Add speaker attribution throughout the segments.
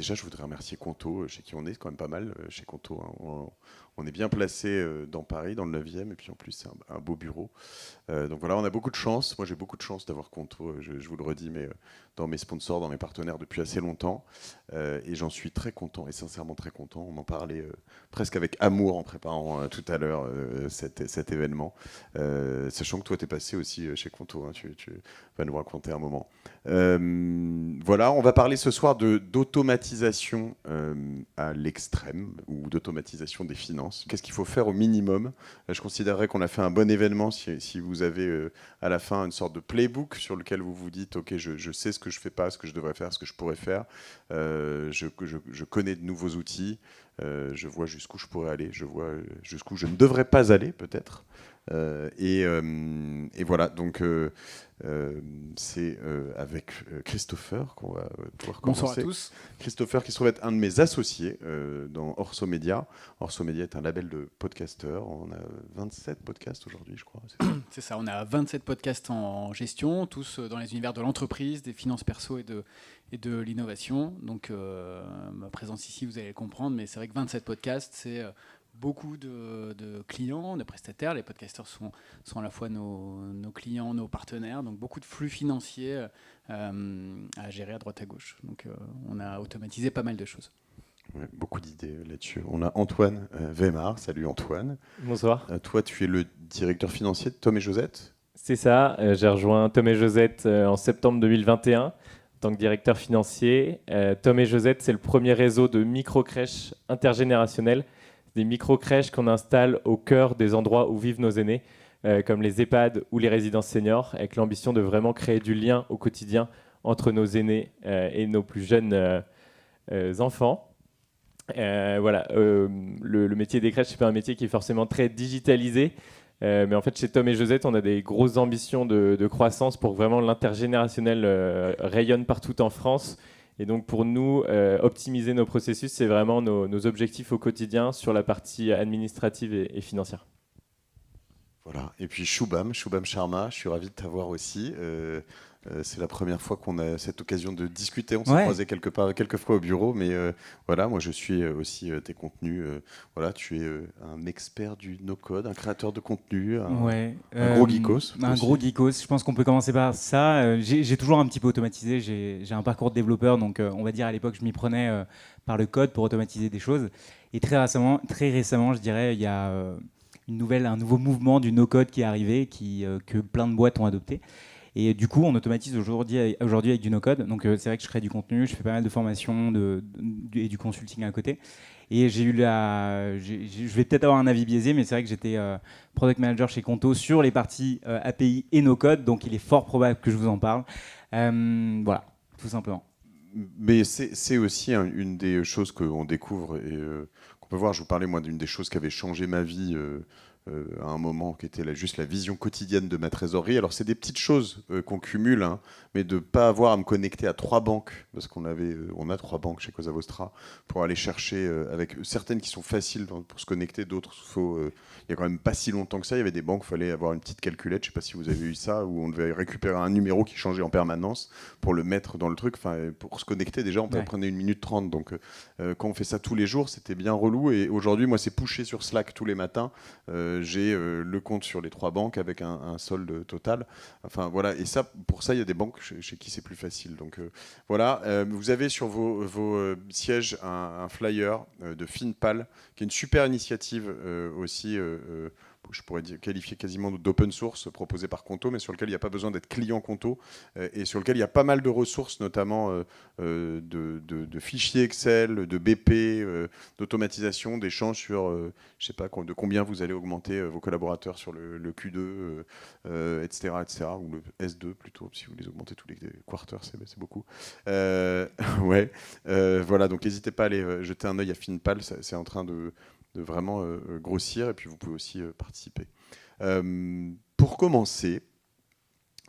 Speaker 1: déjà, je voudrais remercier Conto, chez qui on est quand même pas mal, chez Conto. Hein. On est bien placé dans Paris, dans le 9e, et puis en plus, c'est un beau bureau. Donc voilà, on a beaucoup de chance. Moi, j'ai beaucoup de chance d'avoir Conto, je vous le redis, mais dans mes sponsors, dans mes partenaires depuis assez longtemps. Et j'en suis très content, et sincèrement très content. On en parlait presque avec amour en préparant tout à l'heure cet événement. Sachant que toi, tu es passé aussi chez Conto. Hein, tu vas nous raconter un moment. Voilà, on va parler ce soir d'automatisation à l'extrême, ou d'automatisation des finances. Qu'est-ce qu'il faut faire au minimum? Je considérerais qu'on a fait un bon événement si vous avez à la fin une sorte de playbook sur lequel vous vous dites ok, je sais ce que je fais pas, ce que je devrais faire, ce que je pourrais faire, je connais de nouveaux outils, je vois jusqu'où je pourrais aller, je vois jusqu'où je ne devrais pas aller peut-être. Et voilà, donc c'est avec Christopher qu'on va pouvoir commencer.
Speaker 2: Bonsoir à tous.
Speaker 1: Christopher qui se trouve être un de mes associés dans Orso Média. Orso Média est un label de podcasteurs. On a 27 podcasts aujourd'hui, je crois.
Speaker 2: C'est ça, on a 27 podcasts en gestion, tous dans les univers de l'entreprise, des finances perso et de l'innovation. Donc ma présence ici, vous allez le comprendre, mais c'est vrai que 27 podcasts, c'est beaucoup de clients, de prestataires. Les podcasteurs sont à la fois nos clients, nos partenaires, donc beaucoup de flux financiers à gérer à droite à gauche. Donc on a automatisé pas mal de choses.
Speaker 1: Ouais, beaucoup d'idées là-dessus. On a Antoine Weimar. Salut Antoine.
Speaker 3: Bonsoir.
Speaker 1: Toi, tu es le directeur financier de Tom et Josette.
Speaker 3: C'est ça, j'ai rejoint Tom et Josette en septembre 2021 en tant que directeur financier. Tom et Josette, c'est le premier réseau de micro-crèches intergénérationnelles, des micro-crèches qu'on installe au cœur des endroits où vivent nos aînés, comme les EHPAD ou les résidences seniors, avec l'ambition de vraiment créer du lien au quotidien entre nos aînés et nos plus jeunes enfants. Voilà, le métier des crèches, c'est pas un métier qui est forcément très digitalisé, mais en fait chez Tom et Josette, on a des grosses ambitions de croissance pour que vraiment l'intergénérationnel rayonne partout en France. Et donc pour nous, optimiser nos processus, c'est vraiment nos objectifs au quotidien sur la partie administrative et financière.
Speaker 1: Voilà. Et puis Shubham Sharma, je suis ravi de t'avoir aussi. C'est la première fois qu'on a cette occasion de discuter. On s'est croisés quelques fois au bureau, mais voilà, moi je suis aussi tes contenus. Voilà, tu es un expert du no-code, un créateur de contenu, un gros geekos.
Speaker 4: Un gros geekos. Je pense qu'on peut commencer par ça. J'ai toujours un petit peu automatisé. J'ai un parcours de développeur, donc on va dire à l'époque je m'y prenais par le code pour automatiser des choses. Et très récemment, je dirais, il y a un nouveau mouvement du no-code qui est arrivé, que plein de boîtes ont adopté. Et du coup, on automatise aujourd'hui avec du no-code. Donc, c'est vrai que je crée du contenu, je fais pas mal de formations et du consulting à côté. Et je vais peut-être avoir un avis biaisé, mais c'est vrai que j'étais product manager chez Conto sur les parties API et no-code. Donc, il est fort probable que je vous en parle. Voilà, tout simplement.
Speaker 1: Mais c'est aussi une des choses qu'on découvre et qu'on peut voir. Je vous parlais, moi, d'une des choses qui avait changé ma vie à un moment, qui était juste la vision quotidienne de ma trésorerie. Alors, c'est des petites choses qu'on cumule, hein, mais de ne pas avoir à me connecter à 3 banques, parce qu'on a 3 banques chez Cosa Vostra, pour aller chercher, avec certaines qui sont faciles pour se connecter, d'autres, il y a quand même pas si longtemps que ça, il y avait des banques, il fallait avoir une petite calculette, je ne sais pas si vous avez eu ça, où on devait récupérer un numéro qui changeait en permanence pour le mettre dans le truc. Enfin, pour se connecter, déjà, on prenait 1 minute 30. Donc, quand on fait ça tous les jours, c'était bien relou. Et aujourd'hui, moi, c'est pushé sur Slack tous les matins. J'ai le compte sur les 3 banques avec un solde total. Enfin, voilà. Et ça, pour ça, il y a des banques chez qui c'est plus facile. Donc, voilà. Vous avez sur vos sièges un flyer de FinPal, qui est une super initiative aussi. Je pourrais qualifier quasiment d'open source proposé par Conto, mais sur lequel il n'y a pas besoin d'être client Conto et sur lequel il y a pas mal de ressources, notamment de fichiers Excel, de BP, d'automatisation, d'échanges sur, je sais pas, de combien vous allez augmenter vos collaborateurs sur le Q2, etc., etc., ou le S2 plutôt, si vous les augmentez tous les quarters, c'est beaucoup. Ouais, voilà, donc n'hésitez pas à aller jeter un œil à FinPal, c'est en train de vraiment grossir, et puis vous pouvez aussi participer. Pour commencer,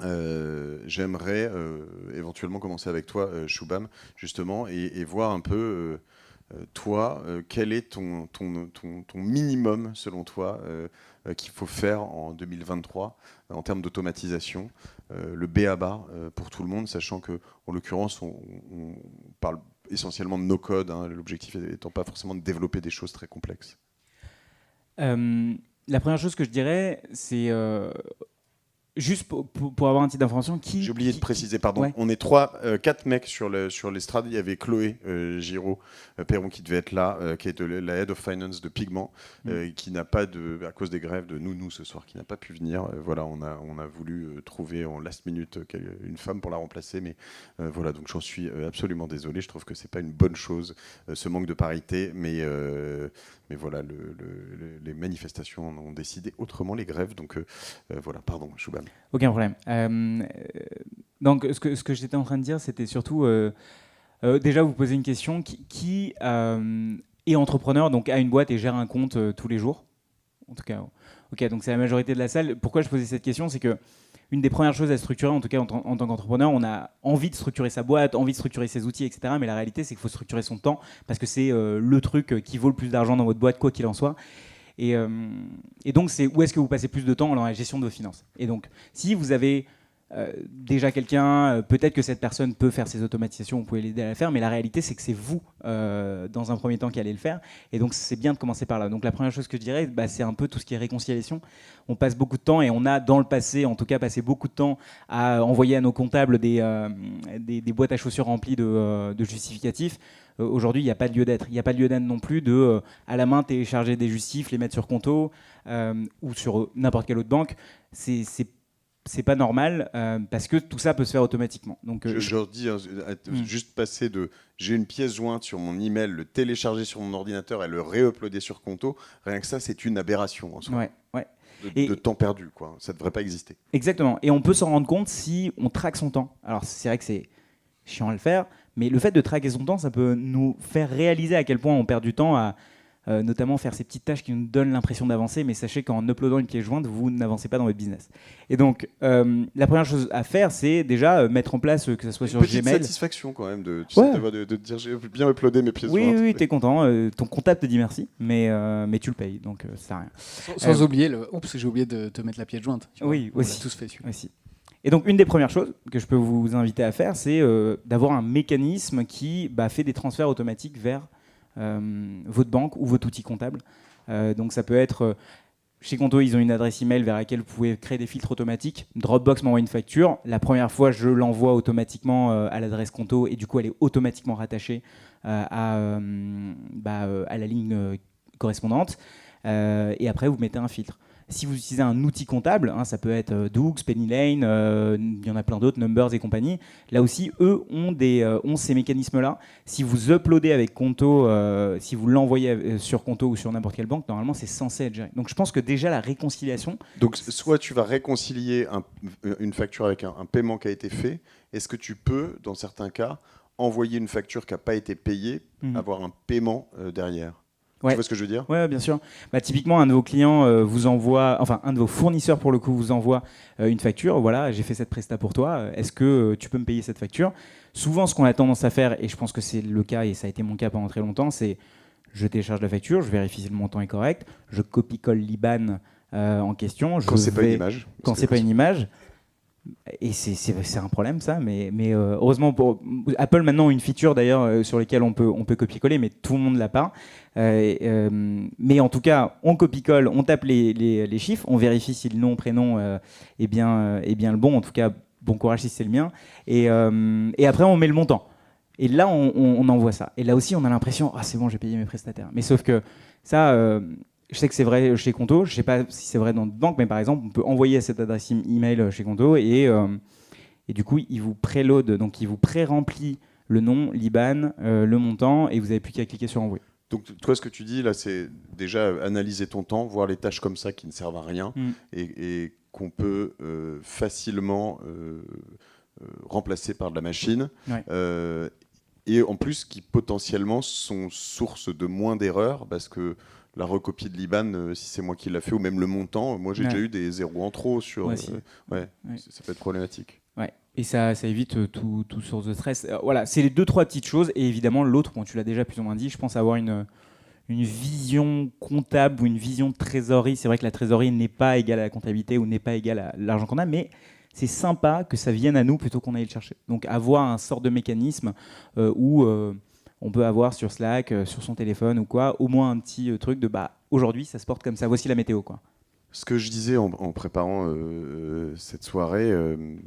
Speaker 1: j'aimerais éventuellement commencer avec toi, Shubham, justement, et voir un peu, toi, quel est ton minimum, selon toi, qu'il faut faire en 2023 en termes d'automatisation, le b.a.-ba pour tout le monde, sachant qu'en l'occurrence, on parle essentiellement de no-code, hein, l'objectif étant pas forcément de développer des choses très complexes.
Speaker 4: La première chose que je dirais, c'est juste pour avoir un titre d'information,
Speaker 1: J'ai oublié de préciser, pardon.
Speaker 4: Ouais.
Speaker 1: On est 4 mecs sur l'estrade. Il y avait Chloé Giraud Perron qui devait être là, qui est la Head of Finance de Pigment, qui n'a pas à cause des grèves de nous ce soir, qui n'a pas pu venir. Voilà, on a voulu trouver en last minute une femme pour la remplacer, mais voilà, donc j'en suis absolument désolé. Je trouve que c'est pas une bonne chose, ce manque de parité, mais voilà, les manifestations ont décidé autrement, les grèves. Donc voilà, pardon, Shubham.
Speaker 4: Aucun problème. Donc, ce que j'étais en train de dire, c'était surtout déjà vous poser une question qui est entrepreneur, donc a une boîte et gère un compte tous les jours. En tout cas, ok, donc c'est la majorité de la salle. Pourquoi je posais cette question, c'est que une des premières choses à structurer, en tout cas en tant qu'entrepreneur, on a envie de structurer sa boîte, envie de structurer ses outils, etc. Mais la réalité, c'est qu'il faut structurer son temps parce que c'est le truc qui vaut le plus d'argent dans votre boîte, quoi qu'il en soit. Et donc, c'est où est-ce que vous passez plus de temps dans la gestion de vos finances. Et donc, si vous avez déjà quelqu'un, peut-être que cette personne peut faire ces automatisations, vous pouvez l'aider à la faire, mais la réalité, c'est que c'est vous, dans un premier temps, qui allez le faire. Et donc, c'est bien de commencer par là. Donc, la première chose que je dirais, c'est un peu tout ce qui est réconciliation. On passe beaucoup de temps, et on a, dans le passé, en tout cas, passé beaucoup de temps à envoyer à nos comptables des boîtes à chaussures remplies de justificatifs. Aujourd'hui, il n'y a pas de lieu d'être. Il n'y a pas de lieu d'être non plus de, à la main, télécharger des justifs, les mettre sur Conto ou sur n'importe quelle autre banque. C'est pas normal parce que tout ça peut se faire automatiquement. Donc,
Speaker 1: je dis juste passer de j'ai une pièce jointe sur mon email, le télécharger sur mon ordinateur et le réuploader sur Conto, rien que ça, c'est une aberration en soi.
Speaker 4: Ouais.
Speaker 1: De temps perdu, quoi. Ça ne devrait pas exister.
Speaker 4: Exactement. Et on peut s'en rendre compte si on traque son temps. Alors, c'est vrai que c'est chiant à le faire, mais le fait de traquer son temps, ça peut nous faire réaliser à quel point on perd du temps à notamment faire ces petites tâches qui nous donnent l'impression d'avancer, mais sachez qu'en uploadant une pièce jointe, vous n'avancez pas dans votre business. Et donc, la première chose à faire, c'est déjà mettre en place, que ce soit sur
Speaker 1: petite
Speaker 4: Gmail...
Speaker 1: satisfaction quand même de dire j'ai bien uploadé mes pièces jointes.
Speaker 4: Oui, t'es content. Ton comptable te dit merci, mais tu le payes, donc ça sert à rien.
Speaker 2: Sans oublier oups, j'ai oublié de te mettre la pièce jointe.
Speaker 4: Oui,
Speaker 2: on
Speaker 4: aussi.
Speaker 2: l'a tous fait celui-là.
Speaker 4: Aussi. Et donc, une des premières choses que je peux vous inviter à faire, c'est d'avoir un mécanisme qui fait des transferts automatiques vers votre banque ou votre outil comptable. Donc, ça peut être... Chez Conto, ils ont une adresse email vers laquelle vous pouvez créer des filtres automatiques. Dropbox m'envoie une facture. La première fois, je l'envoie automatiquement à l'adresse Conto et du coup, elle est automatiquement rattachée à la ligne correspondante. Et après, vous mettez un filtre. Si vous utilisez un outil comptable, ça peut être Doux, Pennylane, il y en a plein d'autres, Numbers et compagnie. Là aussi, eux ont ces mécanismes-là. Si vous uploadez avec Conto, si vous l'envoyez sur Conto ou sur n'importe quelle banque, normalement, c'est censé être géré. Donc, je pense que déjà, la réconciliation...
Speaker 1: Donc, soit tu vas réconcilier une facture avec un paiement qui a été fait. Est-ce que tu peux, dans certains cas, envoyer une facture qui n'a pas été payée, avoir un paiement derrière ?
Speaker 4: Ouais.
Speaker 1: Tu vois ce que je veux dire ?
Speaker 4: Oui, bien sûr. Typiquement, un de vos clients vous envoie, enfin, un de vos fournisseurs, pour le coup, vous envoie une facture. Voilà, j'ai fait cette presta pour toi. Est-ce que tu peux me payer cette facture ? Souvent, ce qu'on a tendance à faire, et je pense que c'est le cas, et ça a été mon cas pendant très longtemps, c'est je télécharge la facture, je vérifie si le montant est correct, je copie-colle l'IBAN en question.
Speaker 1: Quand c'est pas une image.
Speaker 4: Quand c'est pas une image. Et c'est un problème ça, mais heureusement pour Apple maintenant a une feature d'ailleurs sur laquelle on peut copier-coller, mais tout le monde l'a pas. Mais en tout cas, on copie-colle, on tape les chiffres, on vérifie si le nom, prénom est bien le bon. En tout cas, bon courage si c'est le mien. Et après, on met le montant. Et là, on envoie ça. Et là aussi, on a l'impression, c'est bon, j'ai payé mes prestataires. Mais sauf que ça... je sais que c'est vrai chez Conto, je ne sais pas si c'est vrai dans d'autres banques, mais par exemple, on peut envoyer à cette adresse email chez Conto et du coup, il vous préload, donc il vous pré-remplit le nom, l'IBAN, le montant, et vous n'avez plus qu'à cliquer sur envoyer.
Speaker 1: Donc, toi, ce que tu dis, là, c'est déjà analyser ton temps, voir les tâches comme ça qui ne servent à rien et qu'on peut facilement remplacer par de la machine.
Speaker 4: Ouais.
Speaker 1: Et en plus, qui potentiellement sont source de moins d'erreurs parce que la recopie de l'IBAN, si c'est moi qui l'a fait, ou même le montant, moi j'ai déjà eu des zéros en trop sur. Ça peut être problématique.
Speaker 4: Ouais. Et ça évite tout source de stress. Voilà, c'est les 2-3 petites choses. Et évidemment, l'autre, tu l'as déjà plus ou moins dit, je pense avoir une vision comptable ou une vision de trésorerie. C'est vrai que la trésorerie n'est pas égale à la comptabilité ou n'est pas égale à l'argent qu'on a, mais c'est sympa que ça vienne à nous plutôt qu'on aille le chercher. Donc avoir un sort de mécanisme où on peut avoir sur Slack, sur son téléphone ou quoi, au moins un petit truc de aujourd'hui ça se porte comme ça, voici la météo quoi.
Speaker 1: Ce que je disais en préparant cette soirée,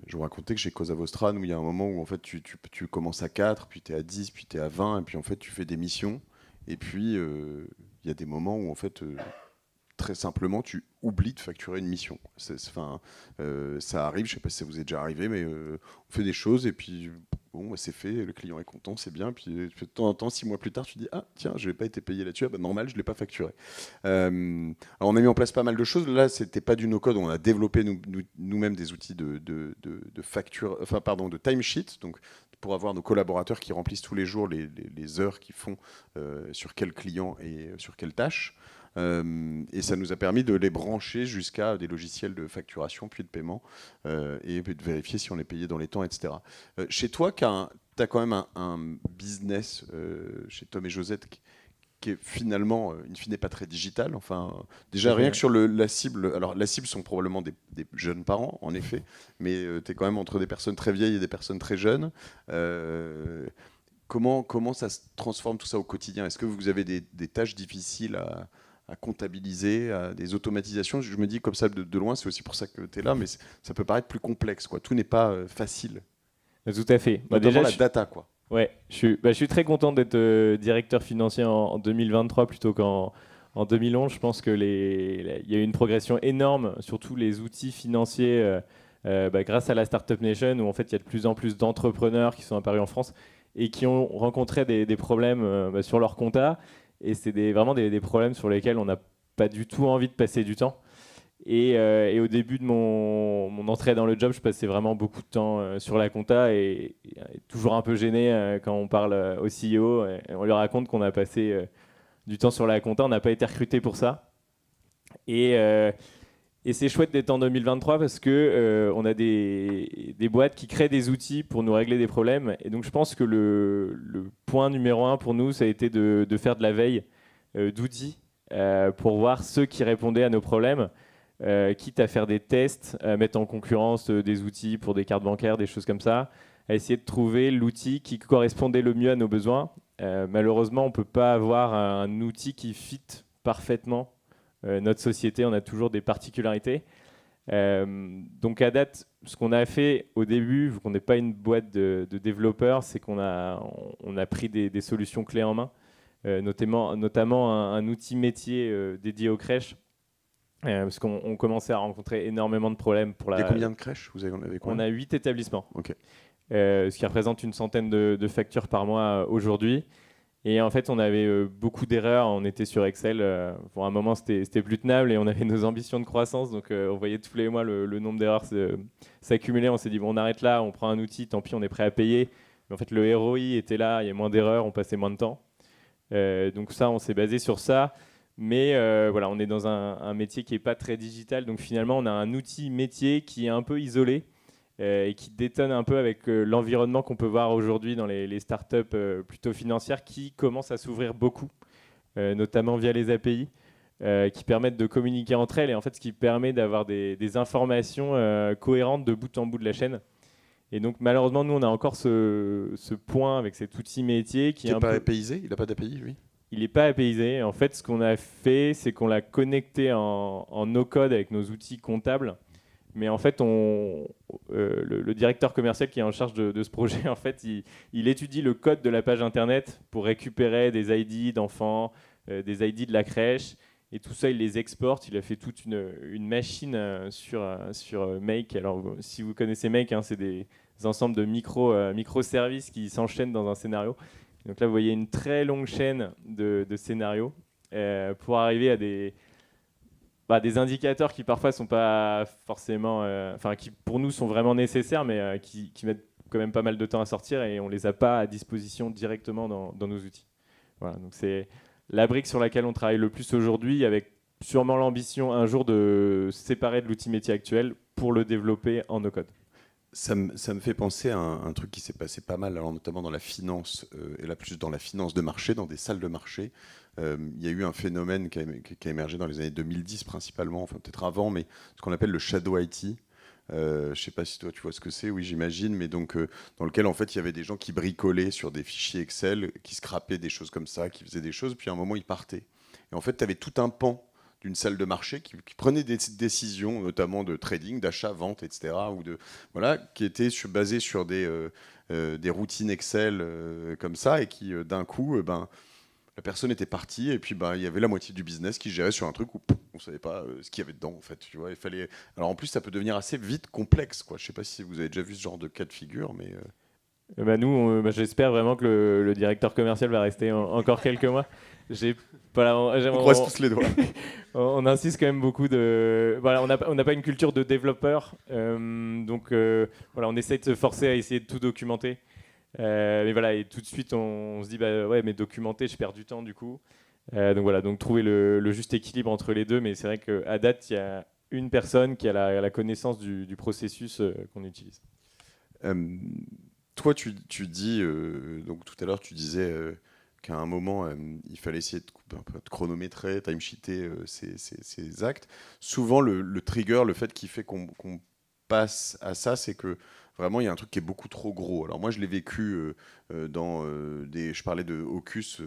Speaker 1: je vous racontais que chez Cosa Vostra, où il y a un moment où en fait tu commences à 4, puis tu es à 10, puis tu es à 20, et puis en fait tu fais des missions. Et puis il y a des moments où en fait très simplement tu oublies de facturer une mission. Ça arrive, je ne sais pas si ça vous est déjà arrivé, mais on fait des choses et puis bon, c'est fait, le client est content, c'est bien. Puis de temps en temps, 6 mois plus tard, tu dis ah tiens, je n'ai pas été payé là-dessus, normal, je ne l'ai pas facturé. Alors on a mis en place pas mal de choses. Là, c'était pas du no-code, on a développé nous-mêmes des outils de facture, de timesheet, donc pour avoir nos collaborateurs qui remplissent tous les jours les heures qu'ils font sur quel client et sur quelle tâche. Et ça nous a permis de les brancher jusqu'à des logiciels de facturation puis de paiement et de vérifier si on est payé dans les temps, etc. Chez toi, tu as quand même un business chez Tom et Josette qui est finalement, in fine, pas très digital. Enfin, déjà, rien que sur la cible. Alors, la cible sont probablement des jeunes parents, en effet, mais tu es quand même entre des personnes très vieilles et des personnes très jeunes. Comment ça se transforme tout ça au quotidien? Est-ce que vous avez des tâches difficiles à comptabiliser, à des automatisations? Je me dis comme ça de loin, c'est aussi pour ça que tu es là, mais ça peut paraître plus complexe, quoi. Tout n'est pas facile.
Speaker 3: Tout à fait.
Speaker 1: Notamment la data, quoi.
Speaker 3: Ouais, je suis très content d'être directeur financier en 2023 plutôt qu'en 2011. Je pense qu'il y a eu une progression énorme sur tous les outils financiers grâce à la Startup Nation, où en fait il y a de plus en plus d'entrepreneurs qui sont apparus en France et qui ont rencontré des problèmes sur leur compta. Et c'est vraiment des problèmes sur lesquels on n'a pas du tout envie de passer du temps. Et au début de mon entrée dans le job, je passais vraiment beaucoup de temps sur la compta et toujours un peu gêné quand on parle au CEO. Et on lui raconte qu'on a passé du temps sur la compta. On n'a pas été recruté pour ça. Et c'est chouette d'être en 2023 parce qu'on a des boîtes qui créent des outils pour nous régler des problèmes. Et donc je pense que le point numéro 1 pour nous, ça a été de faire de la veille d'outils pour voir ceux qui répondaient à nos problèmes. Quitte à faire des tests, à mettre en concurrence des outils pour des cartes bancaires, des choses comme ça, à essayer de trouver l'outil qui correspondait le mieux à nos besoins. Malheureusement, on ne peut pas avoir un outil qui fit parfaitement notre société. On a toujours des particularités. Donc à date, ce qu'on a fait au début, vu qu'on n'est pas une boîte de développeurs, c'est qu'on a pris des solutions clés en main, notamment un outil métier dédié aux crèches. Parce qu'on commençait à rencontrer énormément de problèmes pour
Speaker 1: Il y a combien de crèches? Vous avez combien?
Speaker 3: On a 8 établissements,
Speaker 1: okay.
Speaker 3: Ce qui représente une centaine de factures par mois aujourd'hui. Et en fait, on avait beaucoup d'erreurs. On était sur Excel. Pour un moment, c'était plus tenable et on avait nos ambitions de croissance. Donc, on voyait tous les mois le nombre d'erreurs s'accumuler. On s'est dit, bon, on arrête là, on prend un outil, tant pis, on est prêt à payer. Mais en fait, le ROI était là, il y a moins d'erreurs, on passait moins de temps. Donc ça, on s'est basé sur ça. Mais voilà, on est dans un métier qui n'est pas très digital. Donc finalement, on a un outil métier qui est un peu isolé et qui détonne un peu avec l'environnement qu'on peut voir aujourd'hui dans les startups plutôt financières qui commencent à s'ouvrir beaucoup, notamment via les API, qui permettent de communiquer entre elles et en fait, ce qui permet d'avoir des informations cohérentes de bout en bout de la chaîne. Et donc malheureusement, nous, on a encore ce point avec cet outil métier qui est
Speaker 1: pas apaisé. Il n'a pas d'API, lui?
Speaker 3: Il n'est pas apaisé. En fait, ce qu'on a fait, c'est qu'on l'a connecté en no-code avec nos outils comptables. Mais en fait, le directeur commercial qui est en charge de ce projet, en fait, il étudie le code de la page Internet pour récupérer des ID d'enfants, des ID de la crèche. Et tout ça, il les exporte. Il a fait toute une machine sur Make. Alors, si vous connaissez Make, c'est des ensembles de microservices qui s'enchaînent dans un scénario. Donc là, vous voyez une très longue chaîne de scénarios pour arriver à des indicateurs qui parfois ne sont pas forcément... qui pour nous sont vraiment nécessaires, mais qui mettent quand même pas mal de temps à sortir et on ne les a pas à disposition directement dans nos outils. Voilà, donc c'est la brique sur laquelle on travaille le plus aujourd'hui, avec sûrement l'ambition un jour de se séparer de l'outil métier actuel pour le développer en no-code.
Speaker 1: Ça me fait penser à un truc qui s'est passé pas mal, alors notamment dans la finance, et là plus dans la finance de marché, dans des salles de marché. Il y a eu un phénomène qui a émergé dans les années 2010 principalement, enfin peut-être avant, mais ce qu'on appelle le shadow IT. Je ne sais pas si toi tu vois ce que c'est, oui j'imagine, mais donc dans lequel en fait il y avait des gens qui bricolaient sur des fichiers Excel, qui scrapaient des choses comme ça, qui faisaient des choses, puis à un moment ils partaient. Et en fait tu avais tout un pan d'une salle de marché qui prenait des décisions, notamment de trading, d'achat, vente, etc., ou voilà, qui étaient basées sur des routines Excel comme ça, et qui d'un coup, la personne était partie, et puis il y avait la moitié du business qui gérait sur un truc où on ne savait pas ce qu'il y avait dedans, en fait. Tu vois, il fallait... Alors en plus, ça peut devenir assez vite complexe, quoi. Je ne sais pas si vous avez déjà vu ce genre de cas de figure, mais...
Speaker 3: Nous, j'espère vraiment que le directeur commercial va rester encore quelques mois.
Speaker 1: On croise tous les doigts.
Speaker 3: On insiste quand même beaucoup on n'a pas une culture de développeur, donc on essaie de se forcer à essayer de tout documenter. Mais voilà, et tout de suite on se dit ouais, mais documenter, je perds du temps du coup. Donc trouver le juste équilibre entre les deux, mais c'est vrai qu'à date il y a une personne qui a la connaissance du processus qu'on utilise.
Speaker 1: Toi, tu dis, donc tout à l'heure, tu disais qu'à un moment, il fallait essayer de chronométrer, time-sheeter ces actes. Souvent, le trigger, le fait qui fait qu'on passe à ça, c'est que vraiment, il y a un truc qui est beaucoup trop gros. Alors moi, je l'ai vécu dans je parlais de Ocus,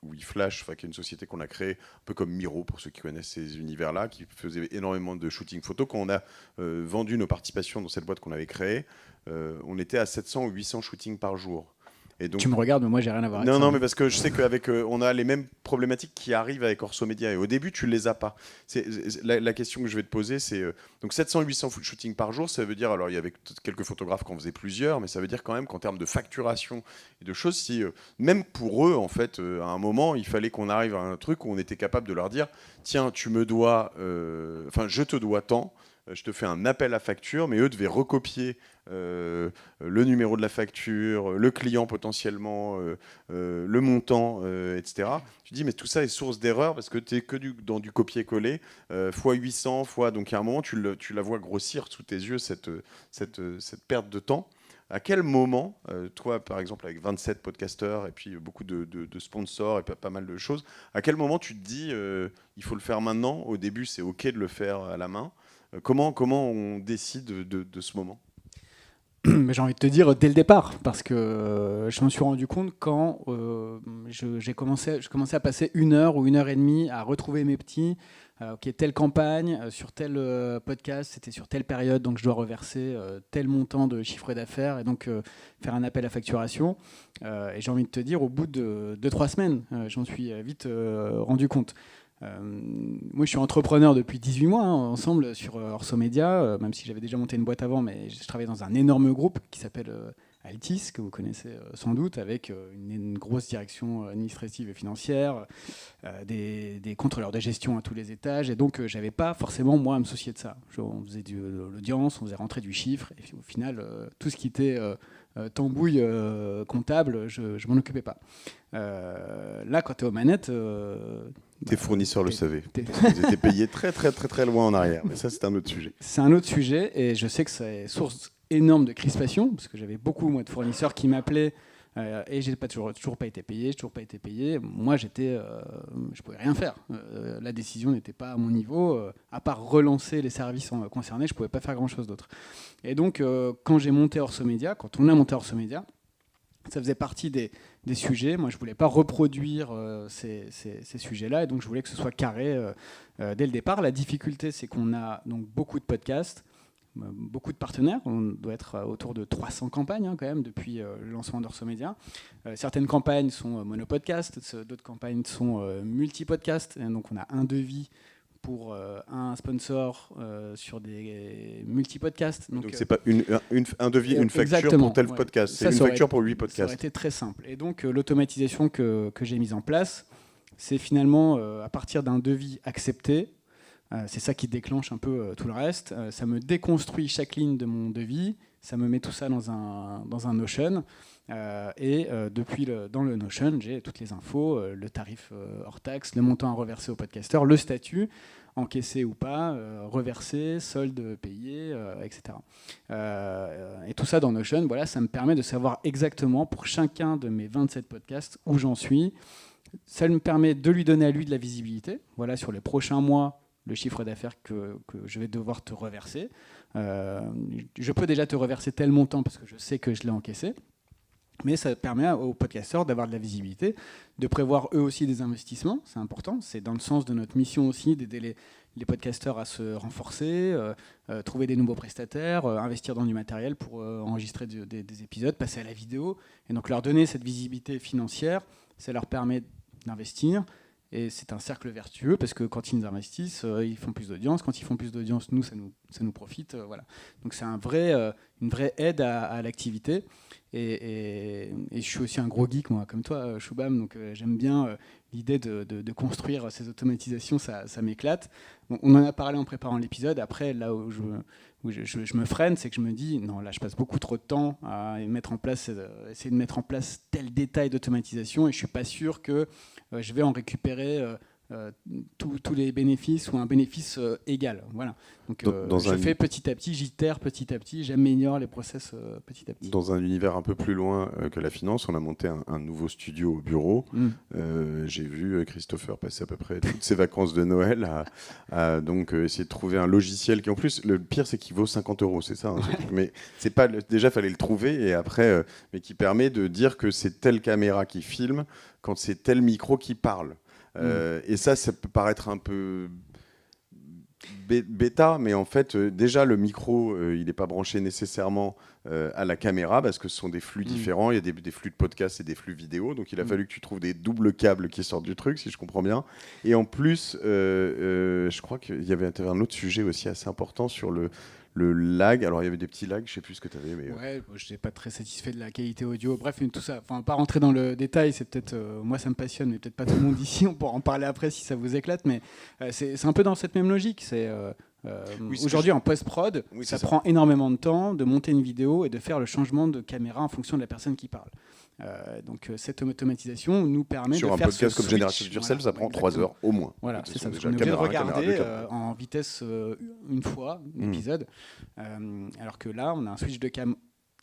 Speaker 1: WeFlash, qui est une société qu'on a créée, un peu comme Miro, pour ceux qui connaissent ces univers-là, qui faisait énormément de shooting photo. Quand on a vendu nos participations dans cette boîte qu'on avait créée, on était à 700 ou 800 shootings par jour. Et donc,
Speaker 2: tu me regardes, mais moi j'ai rien à voir avec ça.
Speaker 1: Non, mais parce que je sais qu'avec on a les mêmes problématiques qui arrivent avec Orso Media. Et au début, tu ne les as pas. La question que je vais te poser, c'est donc 700-800 shootings par jour, ça veut dire, alors il y avait quelques photographes qui en faisaient plusieurs, mais ça veut dire quand même qu'en termes de facturation et de choses, si même pour eux, en fait, à un moment, il fallait qu'on arrive à un truc où on était capable de leur dire, tiens, tu me dois, je te dois tant. Je te fais un appel à facture, mais eux devaient recopier le numéro de la facture, le client potentiellement, le montant, etc. Tu dis, mais tout ça est source d'erreur parce que tu es que dans du copier-coller, fois 800, donc à un moment, tu la vois grossir sous tes yeux, cette perte de temps. À quel moment, toi par exemple avec 27 podcasteurs et puis beaucoup de sponsors et pas mal de choses, à quel moment tu te dis, il faut le faire maintenant? Au début, c'est OK de le faire à la main. Comment on décide de ce moment?
Speaker 2: J'ai envie de te dire dès le départ, parce que je me suis rendu compte quand je commençais à passer 1 heure ou 1 heure et demie à retrouver mes petits. Ok, telle campagne, sur tel podcast, c'était sur telle période, donc je dois reverser tel montant de chiffre d'affaires et donc faire un appel à facturation. Et j'ai envie de te dire, au bout de 2-3 semaines, j'en suis vite rendu compte. Moi, je suis entrepreneur depuis 18 mois, ensemble sur Orso Media, même si j'avais déjà monté une boîte avant, mais je travaillais dans un énorme groupe qui s'appelle Altis, que vous connaissez sans doute, avec une grosse direction administrative et financière, des contrôleurs de gestion à tous les étages, et donc j'avais pas forcément moi à me soucier de ça. On faisait de l'audience, on faisait rentrer du chiffre, et au final, tout ce qui était tambouille comptable, je m'en occupais pas. Là, quand tu es aux manettes...
Speaker 1: Tes fournisseurs le savaient. Ils étaient payés très, très, très, très loin en arrière. Mais ça, c'est un autre sujet.
Speaker 2: C'est un autre sujet, et je sais que c'est source énorme de crispation, parce que j'avais beaucoup moi, de fournisseurs qui m'appelaient et j'ai toujours pas été payé. Moi, je pouvais rien faire. La décision n'était pas à mon niveau. À part relancer les services concernés, je pouvais pas faire grand-chose d'autre. Et donc, quand on a monté Orso Media, ça faisait partie des sujets. Moi, je ne voulais pas reproduire ces sujets-là, et donc je voulais que ce soit carré dès le départ. La difficulté, c'est qu'on a donc beaucoup de podcasts, beaucoup de partenaires. On doit être autour de 300 campagnes quand même depuis le lancement d'Orso Media. Certaines campagnes sont monopodcasts, d'autres campagnes sont multipodcasts. Donc on a un devis pour un sponsor sur des multipodcasts.
Speaker 1: Donc c'est pas un devis, une facture pour tel podcast, c'est une facture pour 8 podcasts.
Speaker 2: Ça aurait été très simple. Et donc l'automatisation que j'ai mise en place, c'est finalement à partir d'un devis accepté, c'est ça qui déclenche un peu tout le reste. Ça me déconstruit chaque ligne de mon devis, ça me met tout ça dans un Notion. Dans le Notion, j'ai toutes les infos, le tarif hors taxe, le montant à reverser au podcasteur, le statut, encaissé ou pas, reversé, solde payé, etc. Et tout ça dans Notion, voilà, ça me permet de savoir exactement pour chacun de mes 27 podcasts où j'en suis. Ça me permet de lui donner à lui de la visibilité. Voilà, sur les prochains mois, le chiffre d'affaires que je vais devoir te reverser. je peux déjà te reverser tel montant parce que je sais que je l'ai encaissé. Mais ça permet aux podcasteurs d'avoir de la visibilité, de prévoir eux aussi des investissements, c'est important. C'est dans le sens de notre mission aussi d'aider les podcasteurs à se renforcer, trouver des nouveaux prestataires, investir dans du matériel pour enregistrer des épisodes, passer à la vidéo. Et donc leur donner cette visibilité financière, ça leur permet d'investir. Et c'est un cercle vertueux parce que quand ils nous investissent, ils font plus d'audience. Quand ils font plus d'audience, nous, ça nous profite. Voilà. Donc c'est une vraie aide à l'activité. Et je suis aussi un gros geek, moi, comme toi, Shubham. Donc j'aime bien l'idée de construire ces automatisations, ça m'éclate. Bon, on en a parlé en préparant l'épisode. Après, là où je me freine, c'est que je me dis, non, là, je passe beaucoup trop de temps à essayer de mettre en place tel détail d'automatisation et je ne suis pas sûr que je vais en récupérer tous les bénéfices ou un bénéfice égal. Voilà. Donc je fais petit à petit, j'itère petit à petit, j'améliore les process petit à petit.
Speaker 1: Dans un univers un peu plus loin que la finance, on a monté un nouveau studio au bureau. J'ai vu Christopher passer à peu près toutes ses vacances de Noël à donc essayer de trouver un logiciel qui, en plus, le pire, c'est qu'il vaut 50 €, c'est ça. Hein, mais c'est pas déjà, il fallait le trouver et après, mais qui permet de dire que c'est telle caméra qui filme quand c'est tel micro qui parle. Et ça peut paraître un peu bêta, mais en fait, déjà, le micro, il n'est pas branché nécessairement à la caméra parce que ce sont des flux différents. Il y a des flux de podcast et des flux vidéo. Donc, il a fallu que tu trouves des doubles câbles qui sortent du truc, si je comprends bien. Et en plus, je crois qu'il y avait un autre sujet aussi assez important sur le lag. Alors, il y avait des petits lags, je ne sais plus ce que tu avais. Mais
Speaker 2: ouais, je n'étais pas très satisfait de la qualité audio. Bref, tout ça, pas rentrer dans le détail, c'est peut-être, moi ça me passionne, mais peut-être pas tout le monde ici, on pourra en parler après si ça vous éclate, mais c'est un peu dans cette même logique. Aujourd'hui, en post-prod, ça prend énormément de temps de monter une vidéo et de faire le changement de caméra en fonction de la personne qui parle. Donc cette automatisation nous permet de faire
Speaker 1: sur un podcast comme Génération Future, ça prend 3 heures au moins.
Speaker 2: Voilà, c'est ça. Parce qu'on est obligé de regarder en vitesse une fois l'épisode, alors que là, on a un switch de cam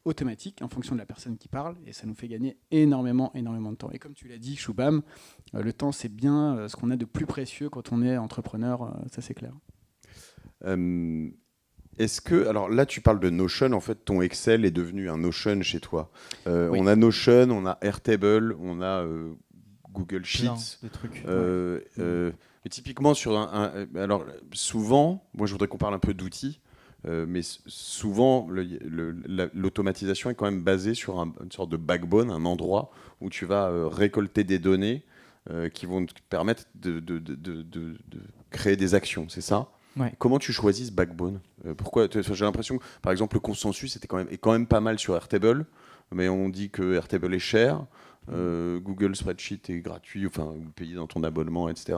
Speaker 2: automatique en fonction de la personne qui parle et ça nous fait gagner énormément de temps. Et comme tu l'as dit, Shubham, le temps, c'est bien ce qu'on a de plus précieux quand on est entrepreneur, ça c'est clair.
Speaker 1: Est-ce que, alors là tu parles de Notion, en fait ton Excel est devenu un Notion chez toi. Oui. On a Notion, on a Airtable, on a Google Sheets.
Speaker 4: Plein de trucs.
Speaker 1: Mais typiquement alors souvent, moi je voudrais qu'on parle un peu d'outils, mais souvent l'automatisation est quand même basée sur une sorte de backbone, un endroit où tu vas récolter des données qui vont te permettre de créer des actions, c'est ça ?
Speaker 4: Ouais.
Speaker 1: Comment tu choisis ce backbone ? Pourquoi ? J'ai l'impression que, par exemple, le consensus est quand même pas mal sur Airtable, mais on dit que Airtable est cher, Google Spreadsheet est gratuit, enfin, vous payez dans ton abonnement, etc.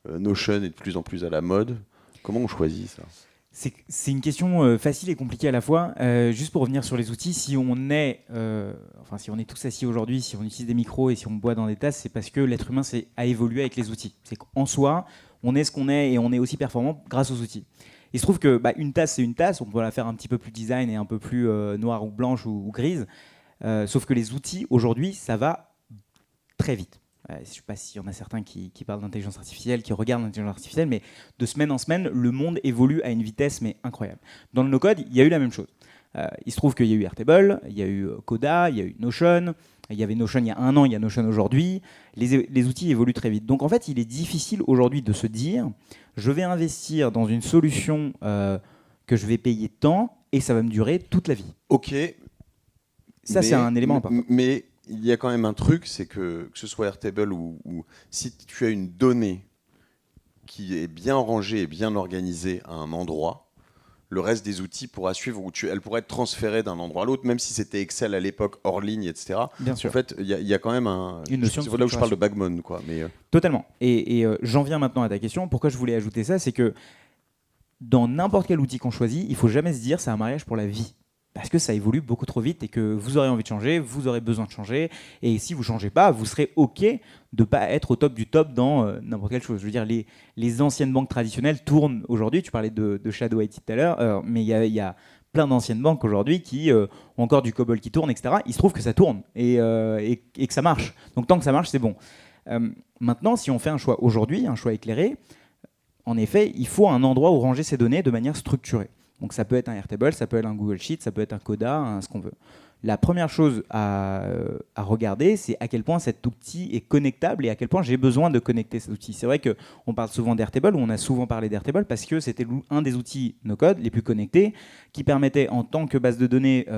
Speaker 1: Notion est de plus en plus à la mode. Comment on choisit ça ?
Speaker 4: C'est une question facile et compliquée à la fois. Juste pour revenir sur les outils, si on est tous assis aujourd'hui, si on utilise des micros et si on boit dans des tasses, c'est parce que l'être humain a évolué avec les outils. C'est qu'en soi, on est ce qu'on est et on est aussi performant grâce aux outils. Il se trouve que une tasse, c'est une tasse. On peut la faire un petit peu plus design et un peu plus noire ou blanche ou grise. Sauf que les outils, aujourd'hui, ça va très vite. Je ne sais pas s'il y en a certains qui parlent d'intelligence artificielle, qui regardent l'intelligence artificielle, mais de semaine en semaine, le monde évolue à une vitesse mais incroyable. Dans le no-code, il y a eu la même chose. Il se trouve qu'il y a eu Airtable, il y a eu Coda, il y a eu Notion. Il y avait Notion il y a 1 an, il y a Notion aujourd'hui. Les outils évoluent très vite. Donc en fait, il est difficile aujourd'hui de se dire je vais investir dans une solution que je vais payer tant et ça va me durer toute la vie.
Speaker 1: Ok.
Speaker 4: Ça, c'est un élément important.
Speaker 1: Mais il y a quand même un truc, c'est que ce soit Airtable ou si tu as une donnée qui est bien rangée et bien organisée à un endroit, le reste des outils pourra suivre, elle pourrait être transférée d'un endroit à l'autre, même si c'était Excel à l'époque, hors ligne, etc.
Speaker 4: Bien sûr.
Speaker 1: En fait, il y a quand même une notion. C'est là où je parle de backbone, quoi. Mais
Speaker 4: totalement. Et j'en viens maintenant à ta question. Pourquoi je voulais ajouter ça, c'est que dans n'importe quel outil qu'on choisit, il ne faut jamais se dire c'est un mariage pour la vie. Parce que ça évolue beaucoup trop vite et que vous aurez envie de changer, vous aurez besoin de changer. Et si vous ne changez pas, vous serez OK de ne pas être au top du top dans n'importe quelle chose. Je veux dire, les anciennes banques traditionnelles tournent aujourd'hui. Tu parlais de Shadow IT tout à l'heure, mais il y a plein d'anciennes banques aujourd'hui qui ont encore du COBOL qui tourne, etc. Il se trouve que ça tourne et que ça marche. Donc tant que ça marche, c'est bon. Maintenant, si on fait un choix aujourd'hui, un choix éclairé, en effet, il faut un endroit où ranger ces données de manière structurée. Donc ça peut être un Airtable, ça peut être un Google Sheet, ça peut être un Coda, ce qu'on veut. La première chose à regarder, c'est à quel point cet outil est connectable et à quel point j'ai besoin de connecter cet outil. C'est vrai qu'on parle souvent d'Airtable, ou on a souvent parlé d'Airtable, parce que c'était un des outils no-code les plus connectés, qui permettait, en tant que base de données,